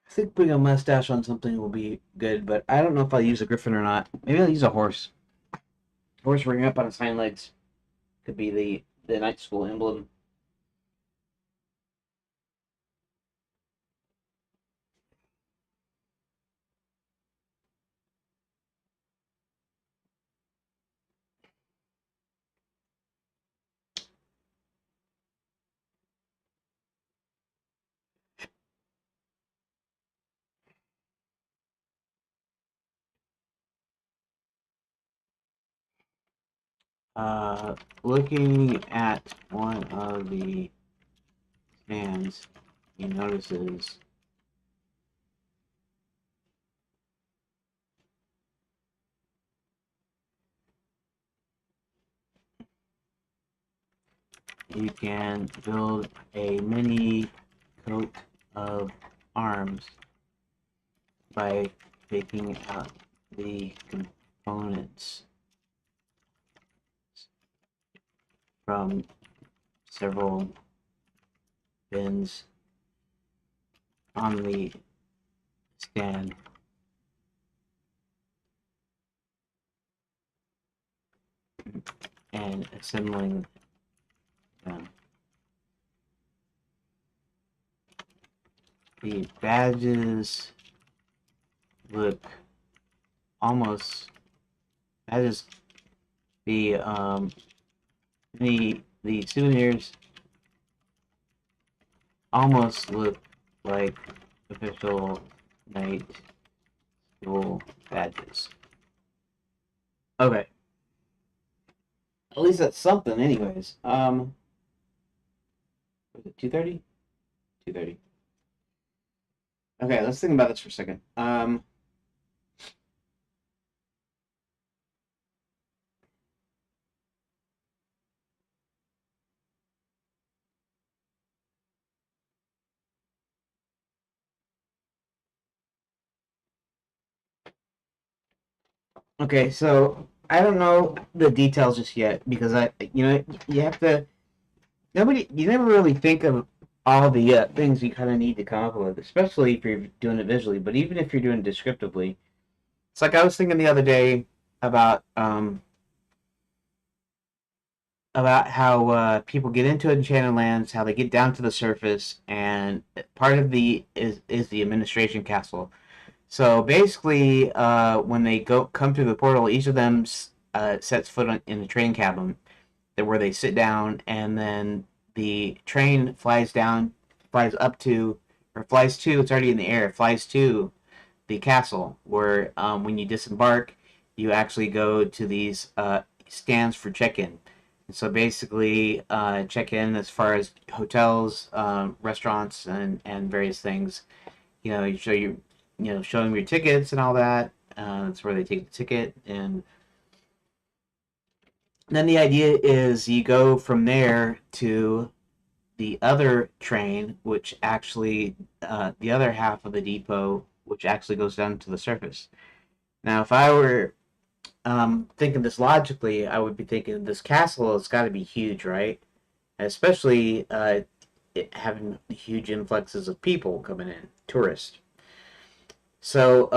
I think putting a mustache on something will be good, but I don't know if I'll use a griffin or not. Maybe I'll use a horse. Horse ring up on its hind legs could be the night school emblem. Uh, Looking at one of the stands, he notices you can build a mini coat of arms by taking out the components from several bins on the stand and assembling them. The badges look almost badges the the souvenirs almost look like official night school badges. Okay. At least that's something anyways. Was it 2:30? 2:30. Okay, let's think about this for a second. Okay, so I don't know the details just yet because you have to you never really think of all the things you kind of need to come up with, especially if you're doing it visually. But even if you're doing it descriptively, it's like I was thinking the other day about how people get into Enchanted Lands, how they get down to the surface, and part of the is the administration castle. So basically, when they come through the portal, each of them sets foot in the train cabin, where they sit down, and then the train flies up to, or flies to. It's already in the air. Flies to the castle, where when you disembark, you actually go to these stands for check-in. And so basically, check-in as far as hotels, restaurants, and various things. You show show them your tickets and all that. That's where they take the ticket, and then the idea is you go from there to the other train, which actually the other half of the depot, which actually goes down to the surface. Now, if I were thinking this logically, I would be thinking this castle has got to be huge, right? Especially having huge influxes of people coming in, tourists. So,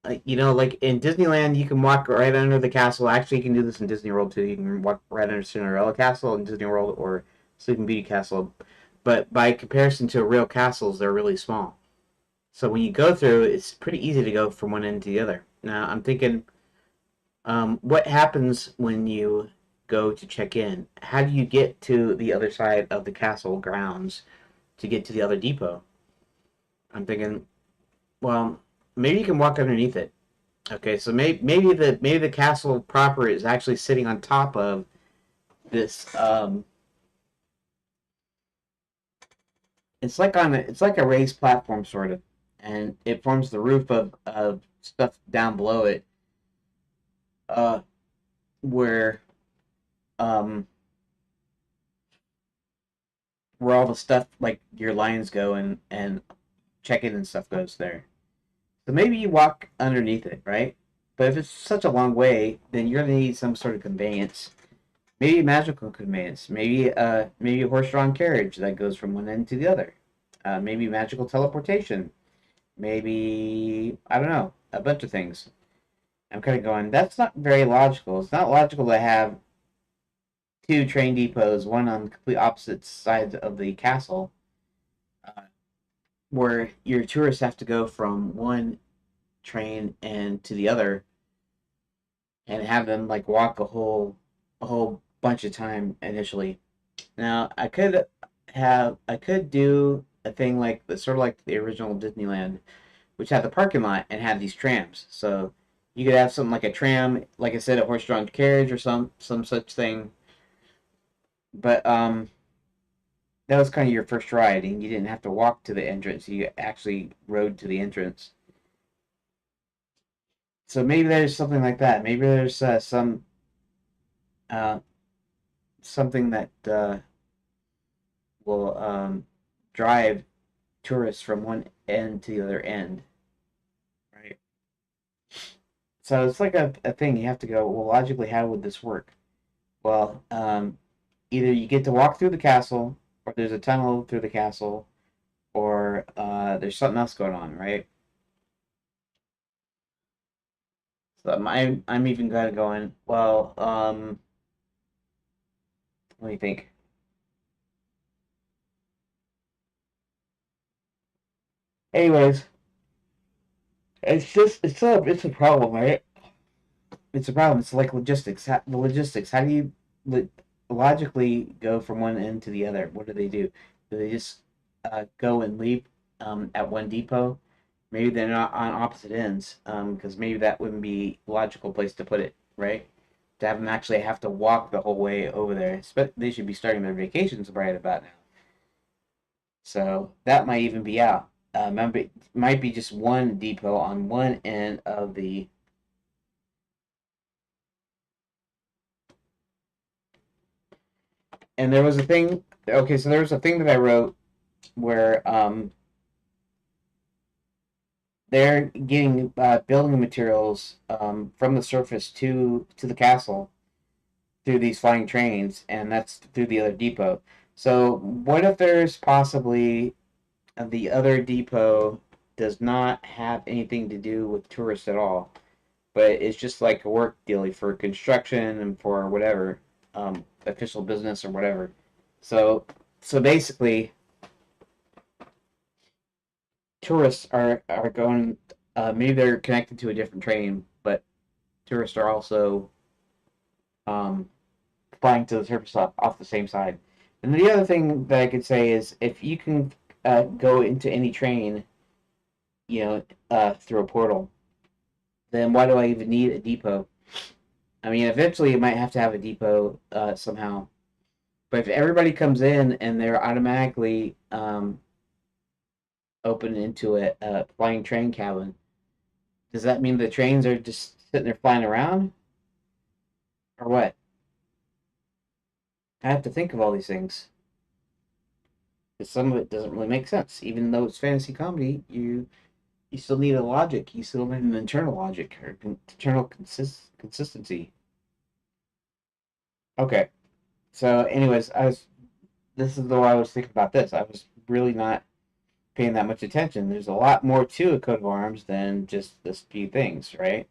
like in Disneyland, you can walk right under the castle. Actually, you can do this in Disney World too. You can walk right under Cinderella Castle in Disney World or Sleeping Beauty Castle. But by comparison to real castles, they're really small. So when you go through, it's pretty easy to go from one end to the other. Now, I'm thinking, what happens when you go to check in? How do you get to the other side of the castle grounds to get to the other depot? I'm thinking, well, maybe you can walk underneath it. Okay, so maybe the castle proper is actually sitting on top of this. It's like a raised platform sort of, and it forms the roof of stuff down below it. Uh, where um where all the stuff like your lines go and check in and stuff goes there. So maybe you walk underneath it, right? But if it's such a long way, then you're gonna need some sort of conveyance. Maybe a magical conveyance. Maybe a horse-drawn carriage that goes from one end to the other. Maybe magical teleportation. Maybe I don't know, a bunch of things. I'm kind of going, that's not very logical. It's not logical to have two train depots, one on complete opposite sides of the castle, uh, where your tourists have to go from one train and to the other, and have them like walk a whole bunch of time initially. Now I could do a thing like the sort of like the original Disneyland, which had the parking lot and had these trams. So you could have something like a tram, like I said, a horse-drawn carriage or some such thing. But that was kind of your first ride, and you didn't have to walk to the entrance. You actually rode to the entrance. So maybe there's something like that. Maybe there's uh, something that will drive tourists from one end to the other end, right? So it's like a thing you have to go, well, logically, how would this work? Well, either you get to walk through the castle, or there's a tunnel through the castle, or there's something else going on, right? So I'm even kind of going, well, let me think. Anyways, it's a problem, right? It's a problem. It's like logistics. The logistics. How do you logically go from one end to the other? What do they do? Do they just go and leave at one depot? Maybe they're not on opposite ends, because maybe that wouldn't be a logical place to put it, right? To have them actually have to walk the whole way over there. They should be starting their vacations right about now. So that might even be out. Might be just one depot on one end of the. And there was a thing. Okay, so there was a thing that I wrote where they're getting building materials from the surface to the castle through these flying trains, and that's through the other depot. So what if there's possibly the other depot does not have anything to do with tourists at all, but it's just like a work deal for construction and for whatever official business or whatever. So so basically, tourists are going. Maybe they're connected to a different train, but tourists are also um, flying to the surface off the same side. And the other thing that I could say is if you can go into any train, through a portal, then why do I even need a depot? I mean, eventually you might have to have a depot somehow. But if everybody comes in and they're automatically open into a flying train cabin, does that mean the trains are just sitting there flying around, or what? I have to think of all these things. Because some of it doesn't really make sense. Even though it's fantasy comedy, you still need a logic. You still need an internal logic or internal consistency. Okay. So, anyways, this is the way I was thinking about this. I was really not paying that much attention. There's a lot more to a coat of arms than just this few things, right?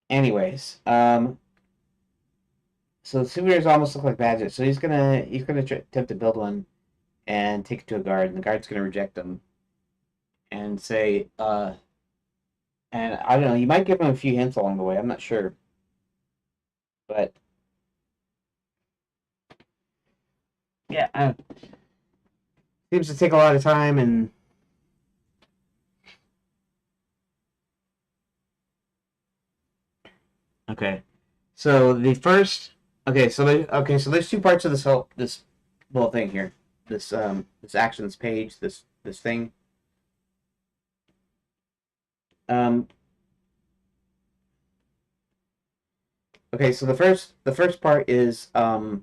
Anyways, so the souvenirs almost look like badges. So he's gonna attempt to build one and take it to a guard, and the guard's gonna reject them and say, and I don't know, you might give him a few hints along the way. I'm not sure, but yeah, seems to take a lot of time. And okay, so the first, so there's two parts of this little thing here. This actions page, this thing. Um, okay, so the first part is okay.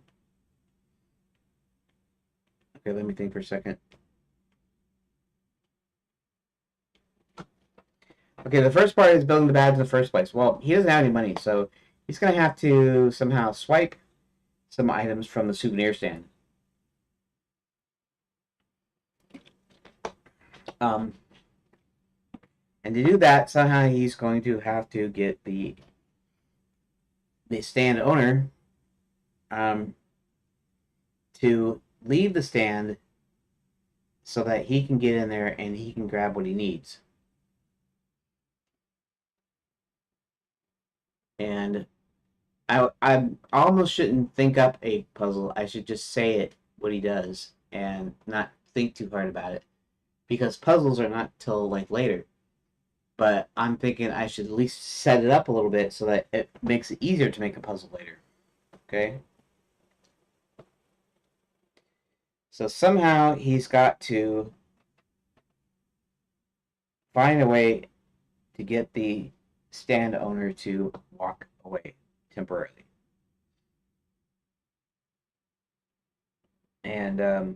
Let me think for a second. Okay, the first part is building the badge in the first place. Well, he doesn't have any money, so he's gonna have to somehow swipe some items from the souvenir stand. Um, And to do that, somehow he's going to have to get the stand owner um, to leave the stand so that he can get in there and he can grab what he needs. And I almost shouldn't think up a puzzle. I should just say it what he does and not think too hard about it, because puzzles are not till like later. But I'm thinking I should at least set it up a little bit so that it makes it easier to make a puzzle later. Okay? So somehow he's got to find a way to get the stand owner to walk away temporarily. And I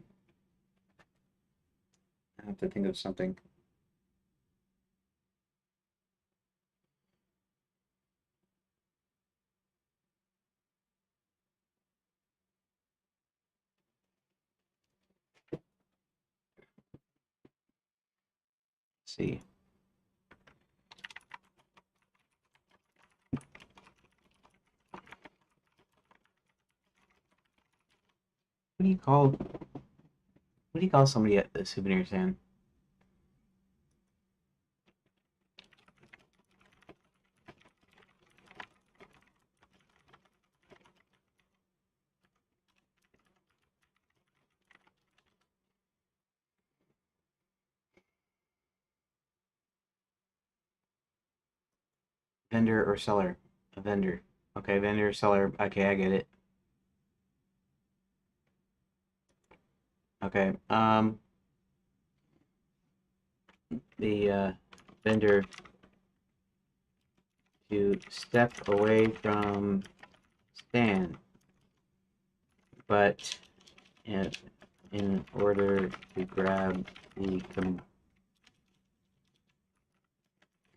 have to think of something. Let's see. What do you call somebody at the souvenir stand? Vendor or seller? A vendor. Okay, vendor or seller. Okay, I get it. Okay. The vendor to step away from stand, but in order to grab the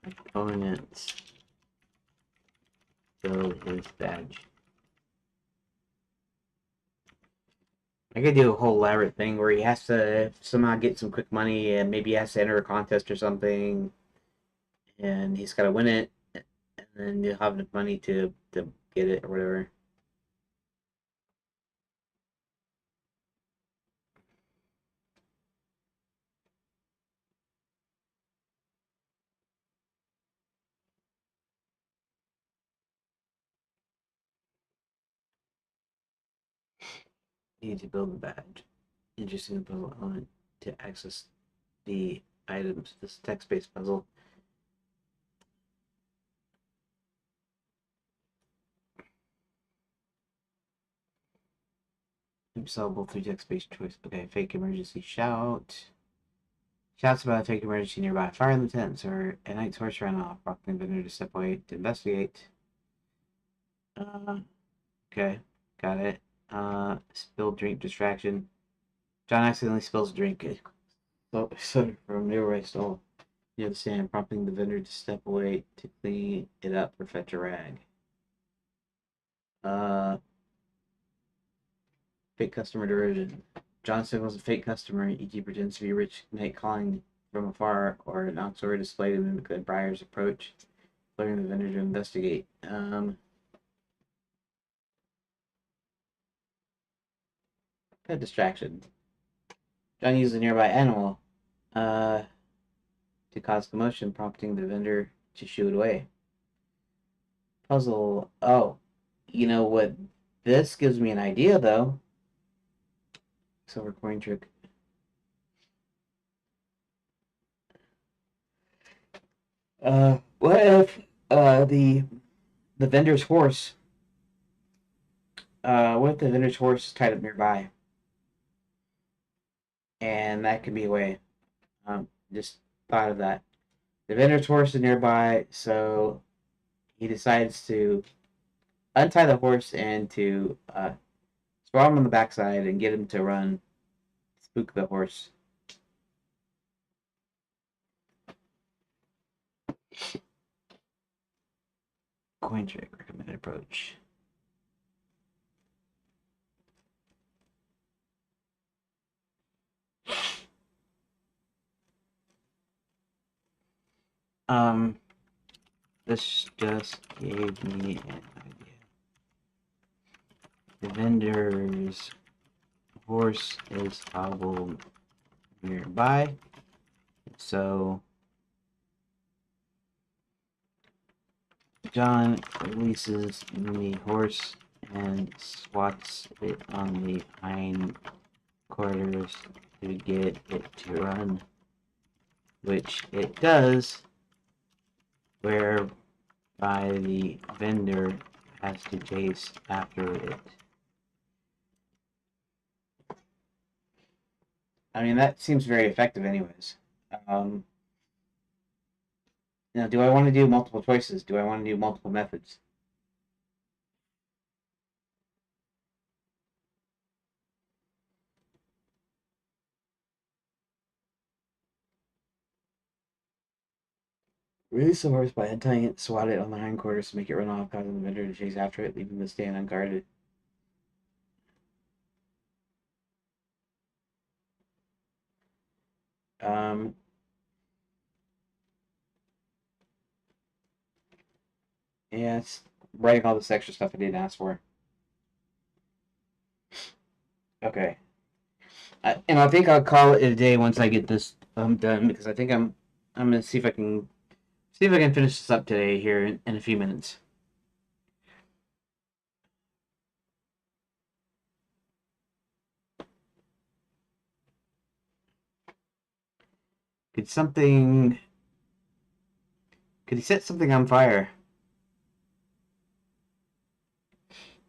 components, so his badge. I could do a whole elaborate thing where he has to somehow get some quick money, and maybe he has to enter a contest or something, and he's got to win it, and then he'll have enough money to get it or whatever. You need to build a badge. Interesting puzzle element to access the items. This text-based puzzle. Solvable through text-based choice. Okay, fake emergency shout. Shouts about a fake emergency nearby. Fire in the tents or a night's horse ran off. Prompting the vendor to step away to investigate. Okay, got it. Spilled drink distraction. John accidentally spills a drink. So from nearby stall. Near the stand, prompting the vendor to step away to clean it up or fetch a rag. Uh, Fake customer diversion. John signals a fake customer, e.g. pretends to be a rich knight calling from afar, or knocks over a display to mimic the buyer's approach, learning the vendor to investigate. Pet distraction. John uses a nearby animal uh, to cause commotion, prompting the vendor to shoo it away. Puzzle. Oh, you know what? This gives me an idea, though. Silver coin trick. What if the vendor's horse? What if the vendor's horse is tied up nearby, and that could be a way. Just thought of that. The vendor's horse is nearby, so he decides to untie the horse and to throw him on the backside and get him to run, spook the horse. Coin trick, recommended approach. This just gave me an idea. The vendor's horse is hobbled nearby, so John releases the horse and swats it on the hind quarters to get it to run, which it does, whereby the vendor has to chase after it. I mean, that seems very effective anyways. Now, do I want to do multiple choices? Do I want to do multiple methods? Release the horse by untying it, swat it on the hindquarters to make it run off, causing the vendor to chase after it, leaving the stand unguarded. Um, yeah, it's writing all this extra stuff I didn't ask for. Okay. And I think I'll call it a day once I get this done, because I think I'm gonna see if I can finish this up today here in a few minutes. Could something could he set something on fire?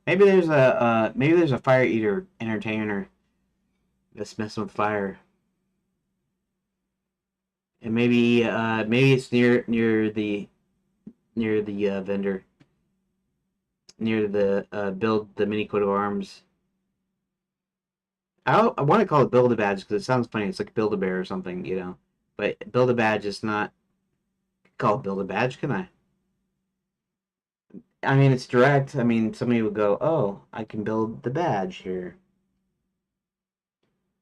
Maybe there's a fire eater entertainer that's messing with fire. And maybe it's near the vendor, near the build the mini coat of arms. I want to call it build a badge because it sounds funny. It's like build a bear or something, you know. But build a badge is not called build a badge, can I? I mean, it's direct. I mean, somebody would go, "Oh, I can build the badge here."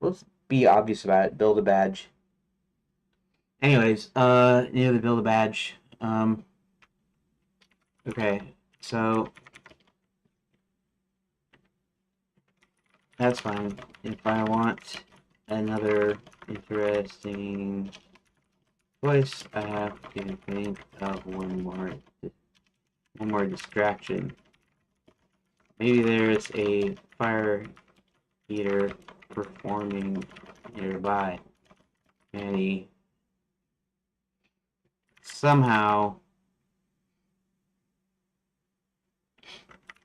Let's be obvious about it. Build a badge. Anyways, near the build a badge. Okay, so that's fine. If I want another interesting choice, I have to think of one more distraction. Maybe there's a fire eater performing nearby, and he somehow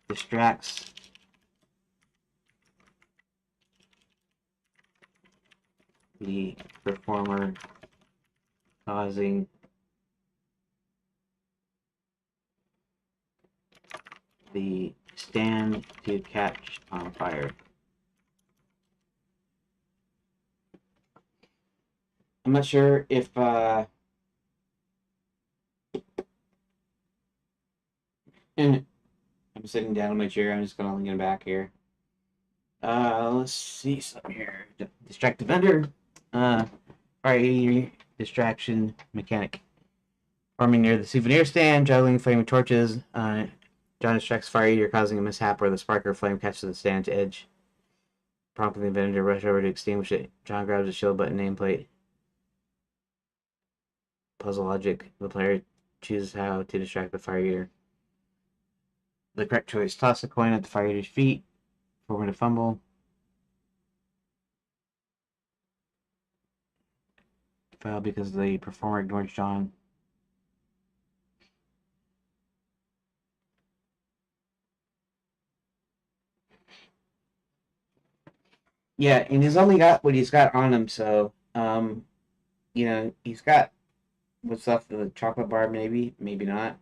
distracts the performer, causing the stand to catch on fire. I'm not sure if I'm sitting down in my chair. I'm just gonna lean back here. Let's see something here. Distract the vendor. Fire distraction mechanic. Farming near the souvenir stand, juggling flaming torches. John distracts fire eater, causing a mishap where the spark or flame catches the stand's edge, prompting the vendor to rush over to extinguish it. John grabs a shield button nameplate. Puzzle logic. The player chooses how to distract the fire eater. The correct choice: toss a coin at the fire eater's feet, forming a fumble. Fail because the performer ignores John. Yeah, and he's only got what he's got on him, so he's got what's left of the chocolate bar, maybe not.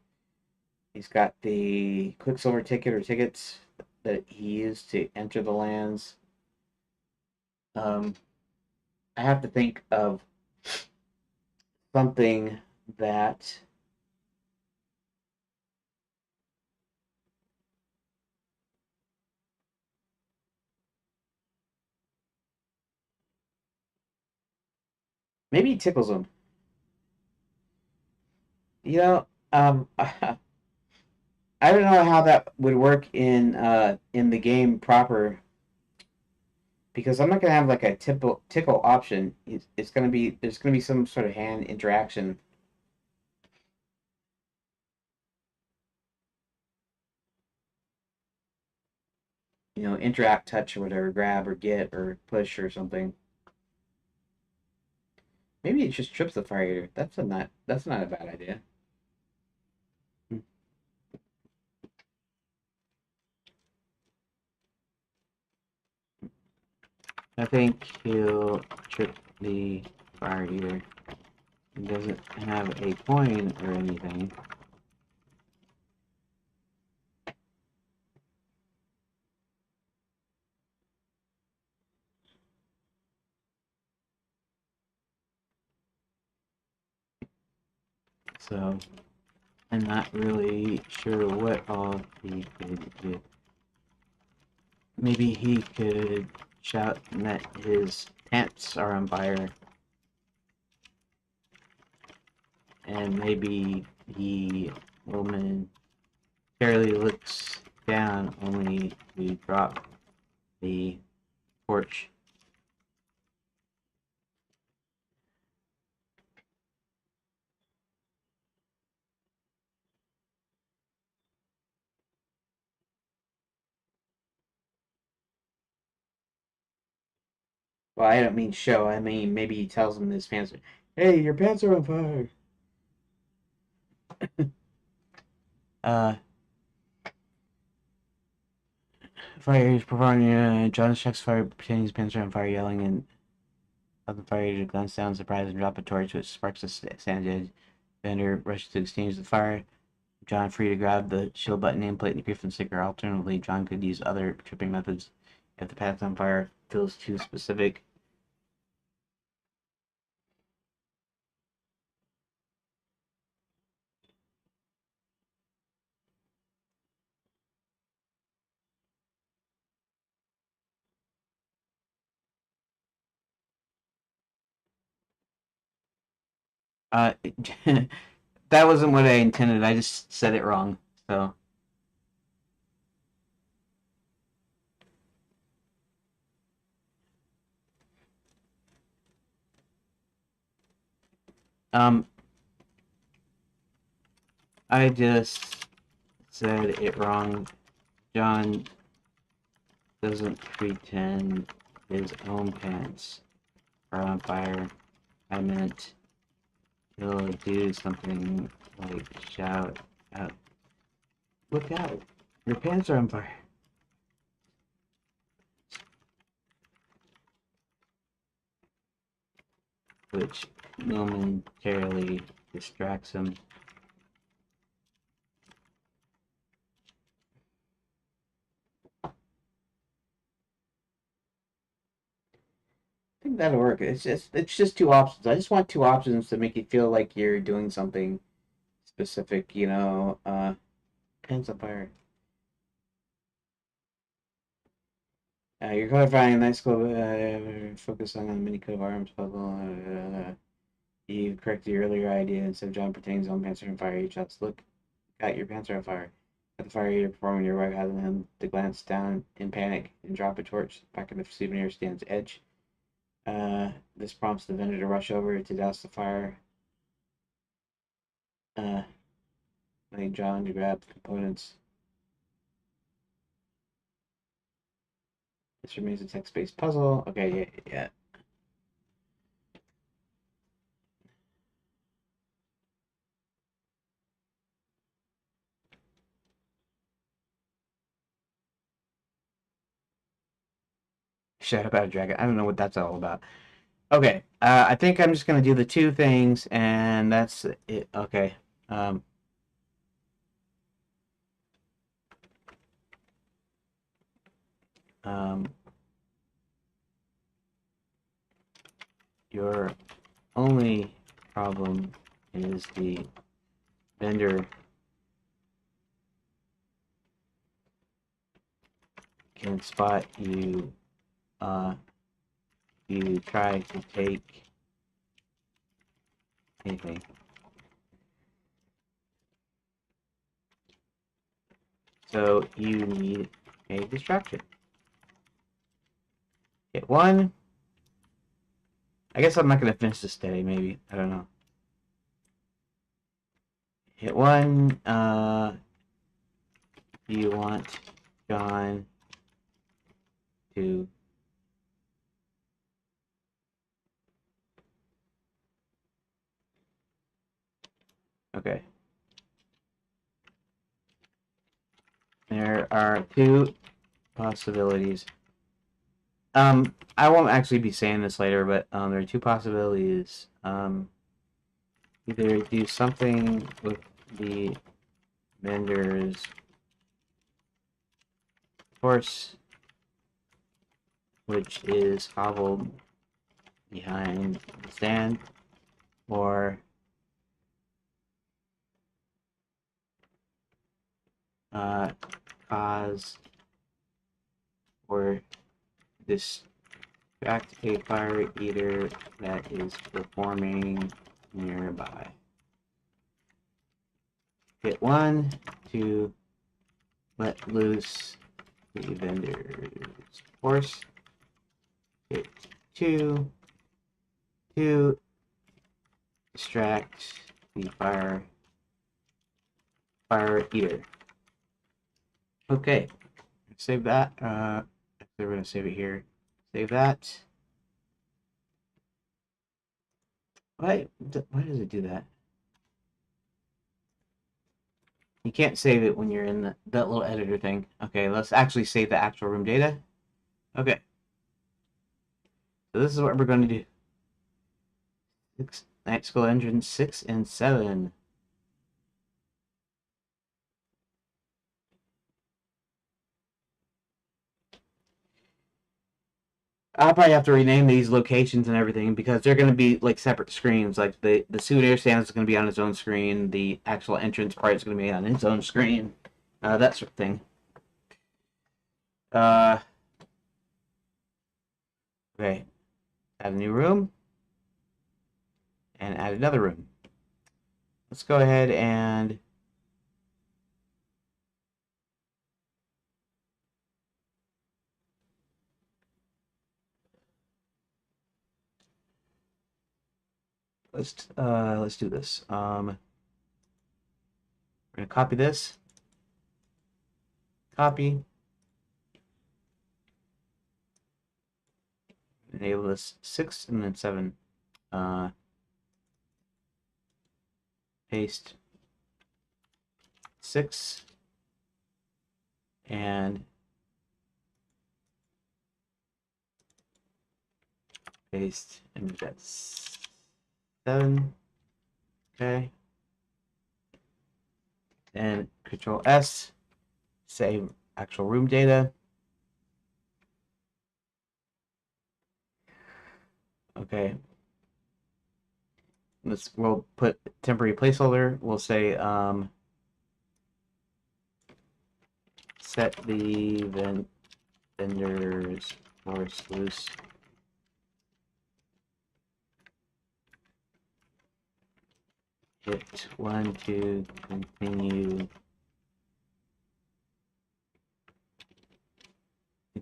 He's got the Quicksilver ticket or tickets that he used to enter the lands. I have to think of something that maybe tickles him. You know, I don't know how that would work in the game proper because I'm not gonna have like a tickle option. It's gonna be there's gonna be some sort of hand interaction. You know, interact, touch, or whatever, grab or get or push or something. Maybe it just trips the fire eater. That's not a bad idea. I think he'll trip the fire eater. He doesn't have a coin or anything. So I'm not really sure what all he could do. Maybe he could shout that his pants are on fire, and maybe the woman barely looks down only to drop the torch. Well, I don't mean show. I mean maybe he tells him his pants are. Hey, your pants are on fire. Uh, fire is performing. John checks fire, pretending his pants are on fire, yelling, and of the fire to glance down, surprised, and drop a torch, which sparks a sand edge. Bender rushes to extinguish the fire. John free to grab the shield button, nameplate, and the Griffin sticker. Alternatively, John could use other tripping methods if the path on fire feels too specific. Uh, that wasn't what I intended. I just said it wrong. So, um, I just said it wrong. John doesn't pretend his own pants are on fire. I meant he'll do something like shout out, "Look out! Your pants are on fire!" Which momentarily distracts him. I think that'll work. It's just two options. I just want two options to make you feel like you're doing something specific. Pants on fire. You're clarifying a nice club. Focus on the mini coat of arms puzzle. You corrected your earlier idea. Instead of John pretending his own pants are on fire, he shouts, "Look out, your pants are on fire." At the fire, you're performing your right, having him to glance down in panic and drop a torch back at the souvenir stand's edge. This prompts the vendor to rush over to douse the fire. Uh, letting John to grab the components. This remains a text-based puzzle. Okay, yeah. Shut up, out dragon. I don't know what that's all about. Okay, I think I'm just gonna do the two things, and that's it. Okay. Um, um, your only problem is the vendor can spot you. You try to take anything. So you need a distraction. Hit 1. I guess I'm not going to finish this today, maybe. I don't know. Hit 1. You want John to okay. There are 2 possibilities. I won't actually be saying this later, but there are 2 possibilities. Either do something with the vendor's horse, which is hobbled behind the stand, or cause or distract a fire eater that is performing nearby. Hit 1 to let loose the vendor's horse. Hit 2 to distract the fire eater. Okay, save that. We're gonna save it here. Save that. Why does it do that? You can't save it when you're in that little editor thing. Okay, let's actually save the actual room data. Okay. So this is what we're going to do. Night School Engine 6 and 7. I'll probably have to rename these locations and everything because they're going to be like separate screens. Like the souvenir stand is going to be on its own screen. The actual entrance part is going to be on its own screen. That sort of thing. Okay. Add a new room. And add another room. Let's go ahead and let's do this. We're gonna copy this. Copy. Enable this 6 and then 7. Paste 6 and paste and that's 7. Okay. And Control S, save actual room data. Okay. We'll put temporary placeholder. We'll say set the vendor's horse loose. Hit 1 to continue. You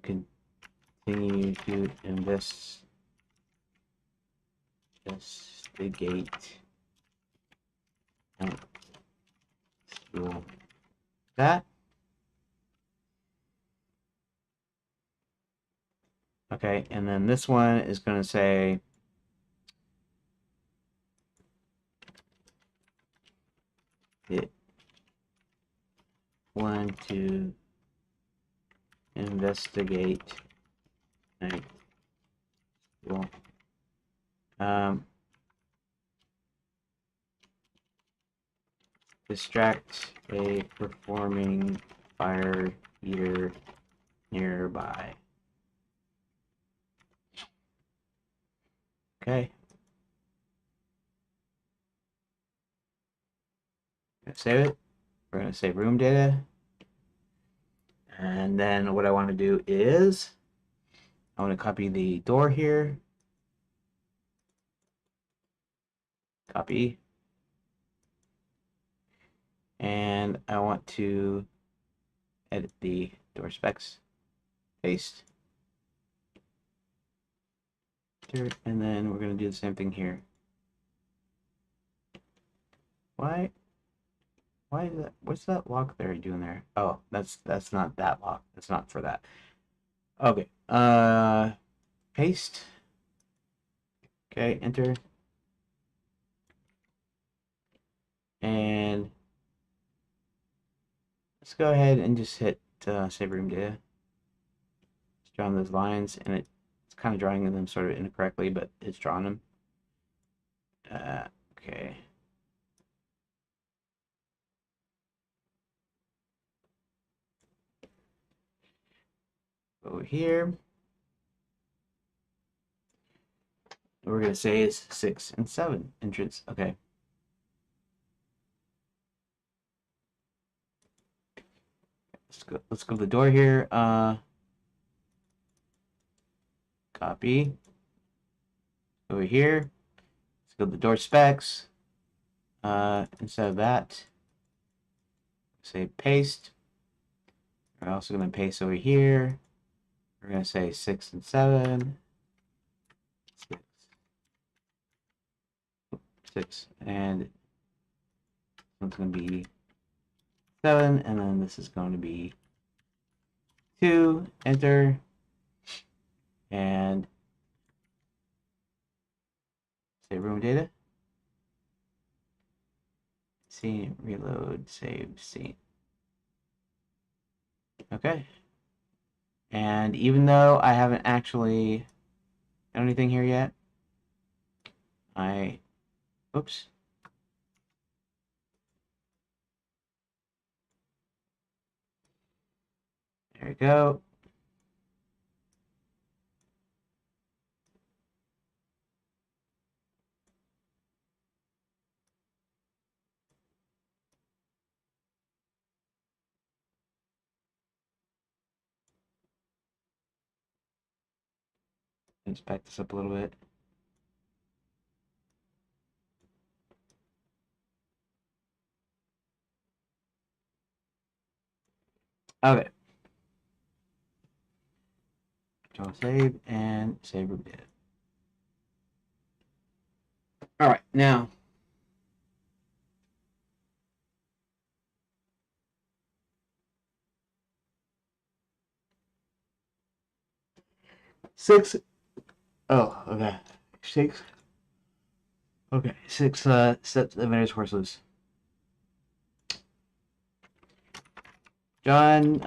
continue to investigate that. Okay, and then this one is going to say hit 1 to investigate night school. Distract a performing fire eater nearby. Okay. Save it. We're going to save room data. And then what I want to do is I want to copy the door here. Copy. And I want to edit the door specs, paste, and then we're going to do the same thing here. Why is that? What's that lock there doing there? Oh, that's not that lock. That's not for that. Okay. Paste. Okay, enter. And let's go ahead and just hit save room data. It's drawing those lines, and it's kind of drawing them sort of incorrectly, but it's drawing them. Okay. Over here, we're going to say is 6 and 7 entrance. Okay. Let's go to the door here. Copy. Over here. Let's go to the door specs. Instead of that, say paste. We're also going to paste over here. We're going to say 6 and 7. 6. And it's going to be 7. And then this is going to be 2. Enter. And say room data. Scene, reload, save, scene. Okay. And even though I haven't actually done anything here yet, oops. There we go. Let's back this up a little bit. Okay. Control save and save room data. All right, now six. Oh, okay. 6. Okay, 6 steps the vendor's horse loose. John,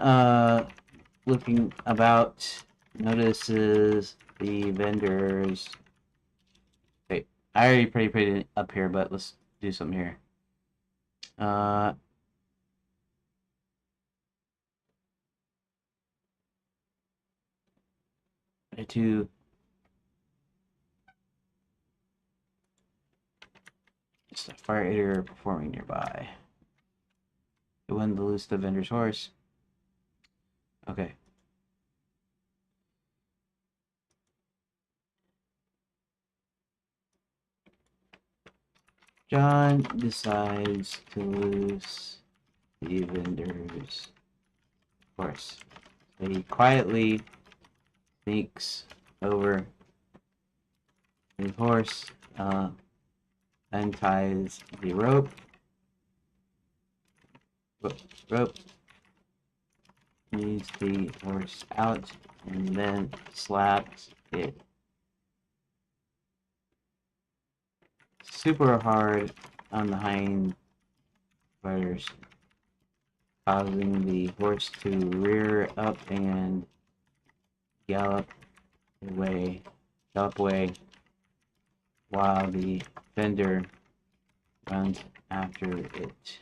looking about, notices the vendors. Wait, I already put it up here, but let's do something here. To it's a fire eater performing nearby. It wouldn't loose the vendor's horse. Okay. John decides to loose the vendor's horse. He quietly sneaks over the horse, unties the rope, leads the horse out, and then slaps it super hard on the hind quarters, causing the horse to rear up and gallop away while the vendor runs after it.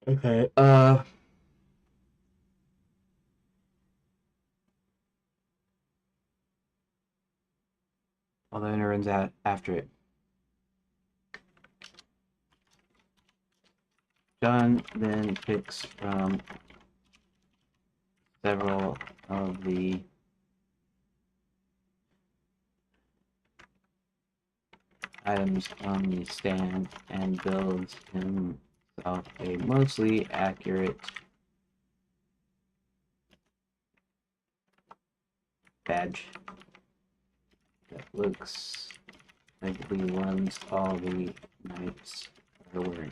Okay, while the vendor runs out after it. John then picks from several of the items on the stand and builds himself a mostly accurate badge that looks like the ones all the knights are wearing.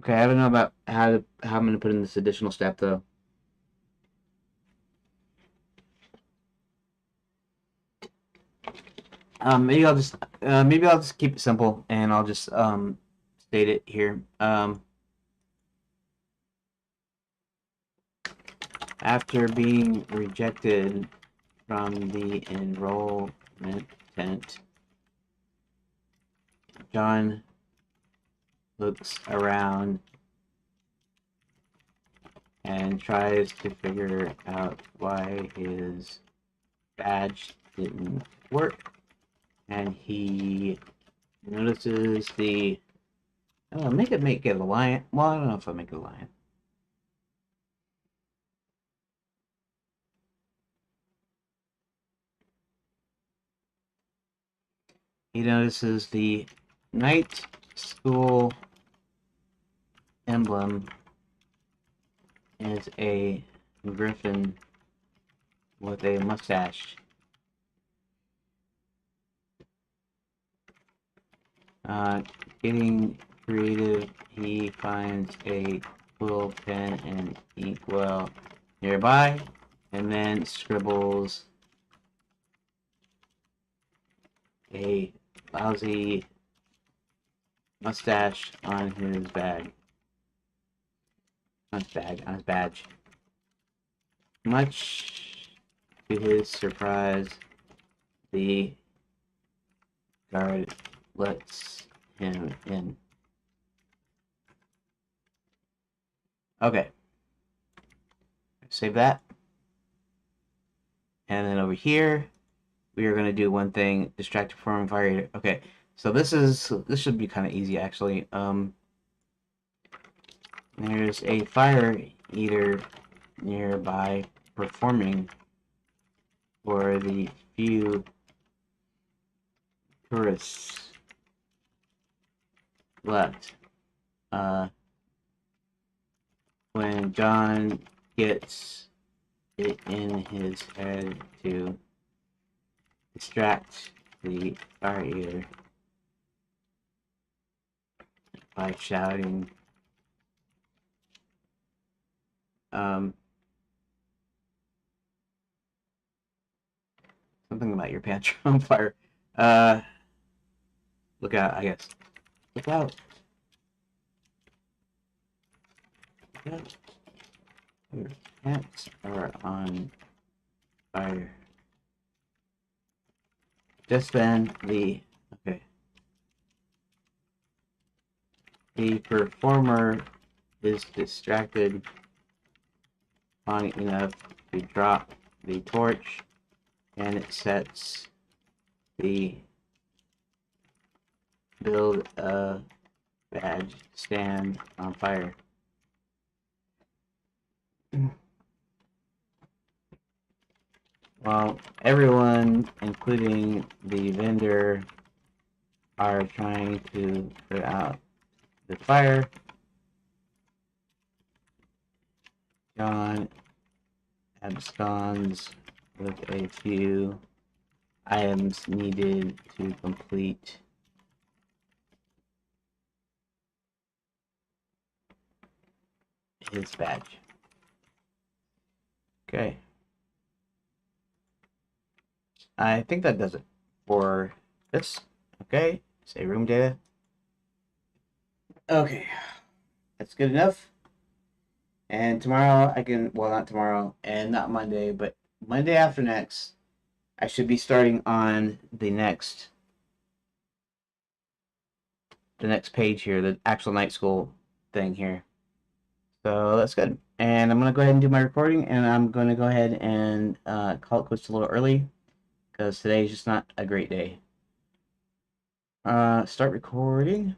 Okay, I don't know about how I'm gonna put in this additional step though. Maybe I'll just keep it simple and I'll just state it here. After being rejected from the enrollment tent, John looks around and tries to figure out why his badge didn't work. And he notices the... Oh, make it a lion. Well, I don't know if I'll make it a lion. He notices the night school emblem is a griffin with a mustache. Getting creative, he finds a quill pen and inkwell nearby, and then scribbles a lousy mustache on his bag. On his badge. Much to his surprise, the guard lets him in. Okay. Save that. And then over here, we are going to do one thing, distract from fire. Okay, so this should be kind of easy actually. There's a fire eater nearby performing for the few tourists left. When John gets it in his head to distract the fire eater by shouting something about your pants are on fire. Look out, I guess. Look out. Look out. Your pants are on fire. Just then, the performer is distracted long enough to drop the torch, and it sets the build a badge stand on fire. Well, everyone, including the vendor, are trying to put out the fire. John absconds with a few items needed to complete his badge. Okay. I think that does it for this. Okay. Say room data. Okay. That's good enough. And tomorrow I can, well, not tomorrow and not Monday, but Monday after next, I should be starting on the next the next page here, the actual night school thing here. So that's good. And I'm going to go ahead and do my recording, and I'm going to go ahead and call it quits a little early because today is just not a great day. Start recording.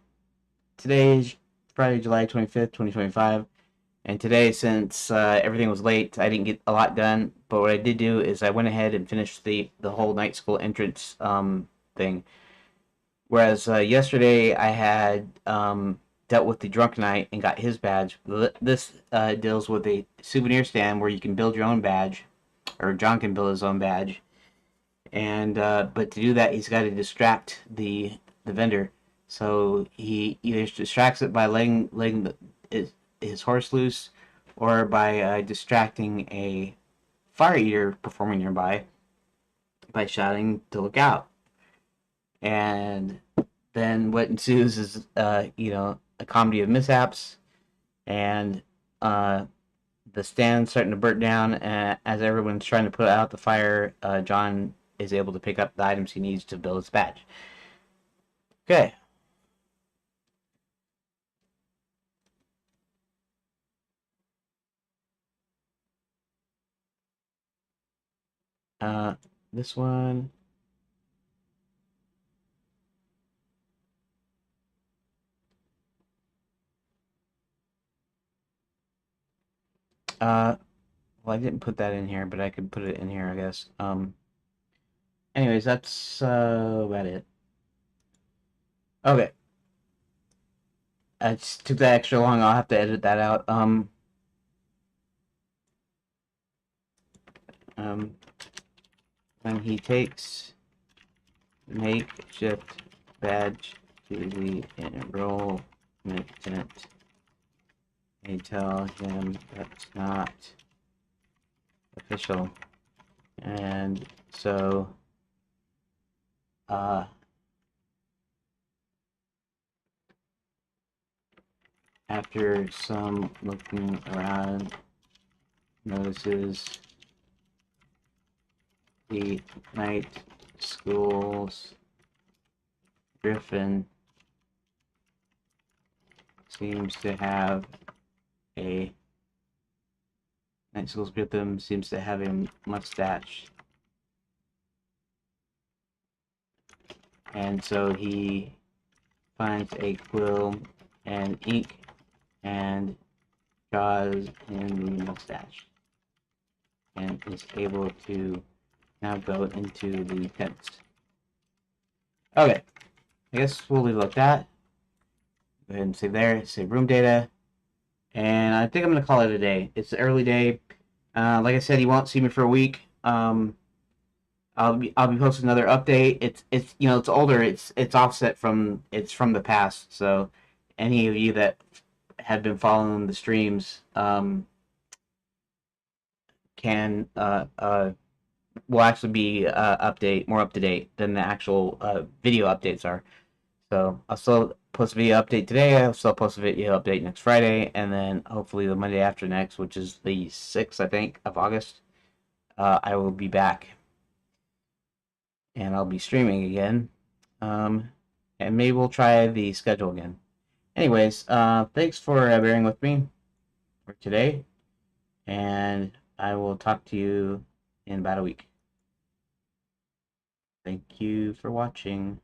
Today is Friday, July 25th, 2025. And today, since everything was late, I didn't get a lot done. But what I did do is I went ahead and finished the whole night school entrance thing. Whereas yesterday I had dealt with the drunk knight and got his badge. This deals with a souvenir stand where you can build your own badge, or John can build his own badge. And but to do that, he's got to distract the vendor. So he either distracts it by letting his horse loose, or by distracting a fire eater performing nearby by shouting to look out. And then what ensues is a comedy of mishaps, and the stand's starting to burn down. And as everyone's trying to put out the fire, John is able to pick up the items he needs to build his badge. Okay. This one. Well, I didn't put that in here, but I could put it in here, I guess. Anyways, that's about it. Okay. I just took that extra long. I'll have to edit that out. When he takes makeshift badge to the enrollment tent, they tell him that's not official, and so after some looking around, notices the night school's griffin seems to have a mustache, and so he finds a quill and ink and draws in the mustache, and is able to now go into the tents. Okay, I guess we'll leave it like that. Go ahead and save there, save room data, and I think I'm gonna call it a day. It's the early day. Like I said, you won't see me for a week. I'll be posting another update. It's it's older. It's offset from the past. So any of you that have been following the streams can will actually be more up to date than the actual video updates are. So I'll still post a video update today. I'll still post a video update next Friday, and then hopefully the Monday after next, which is the 6th, I think, of August, I will be back, and I'll be streaming again. And maybe we'll try the schedule again. Anyways, thanks for bearing with me for today, and I will talk to you in about a week. Thank you for watching.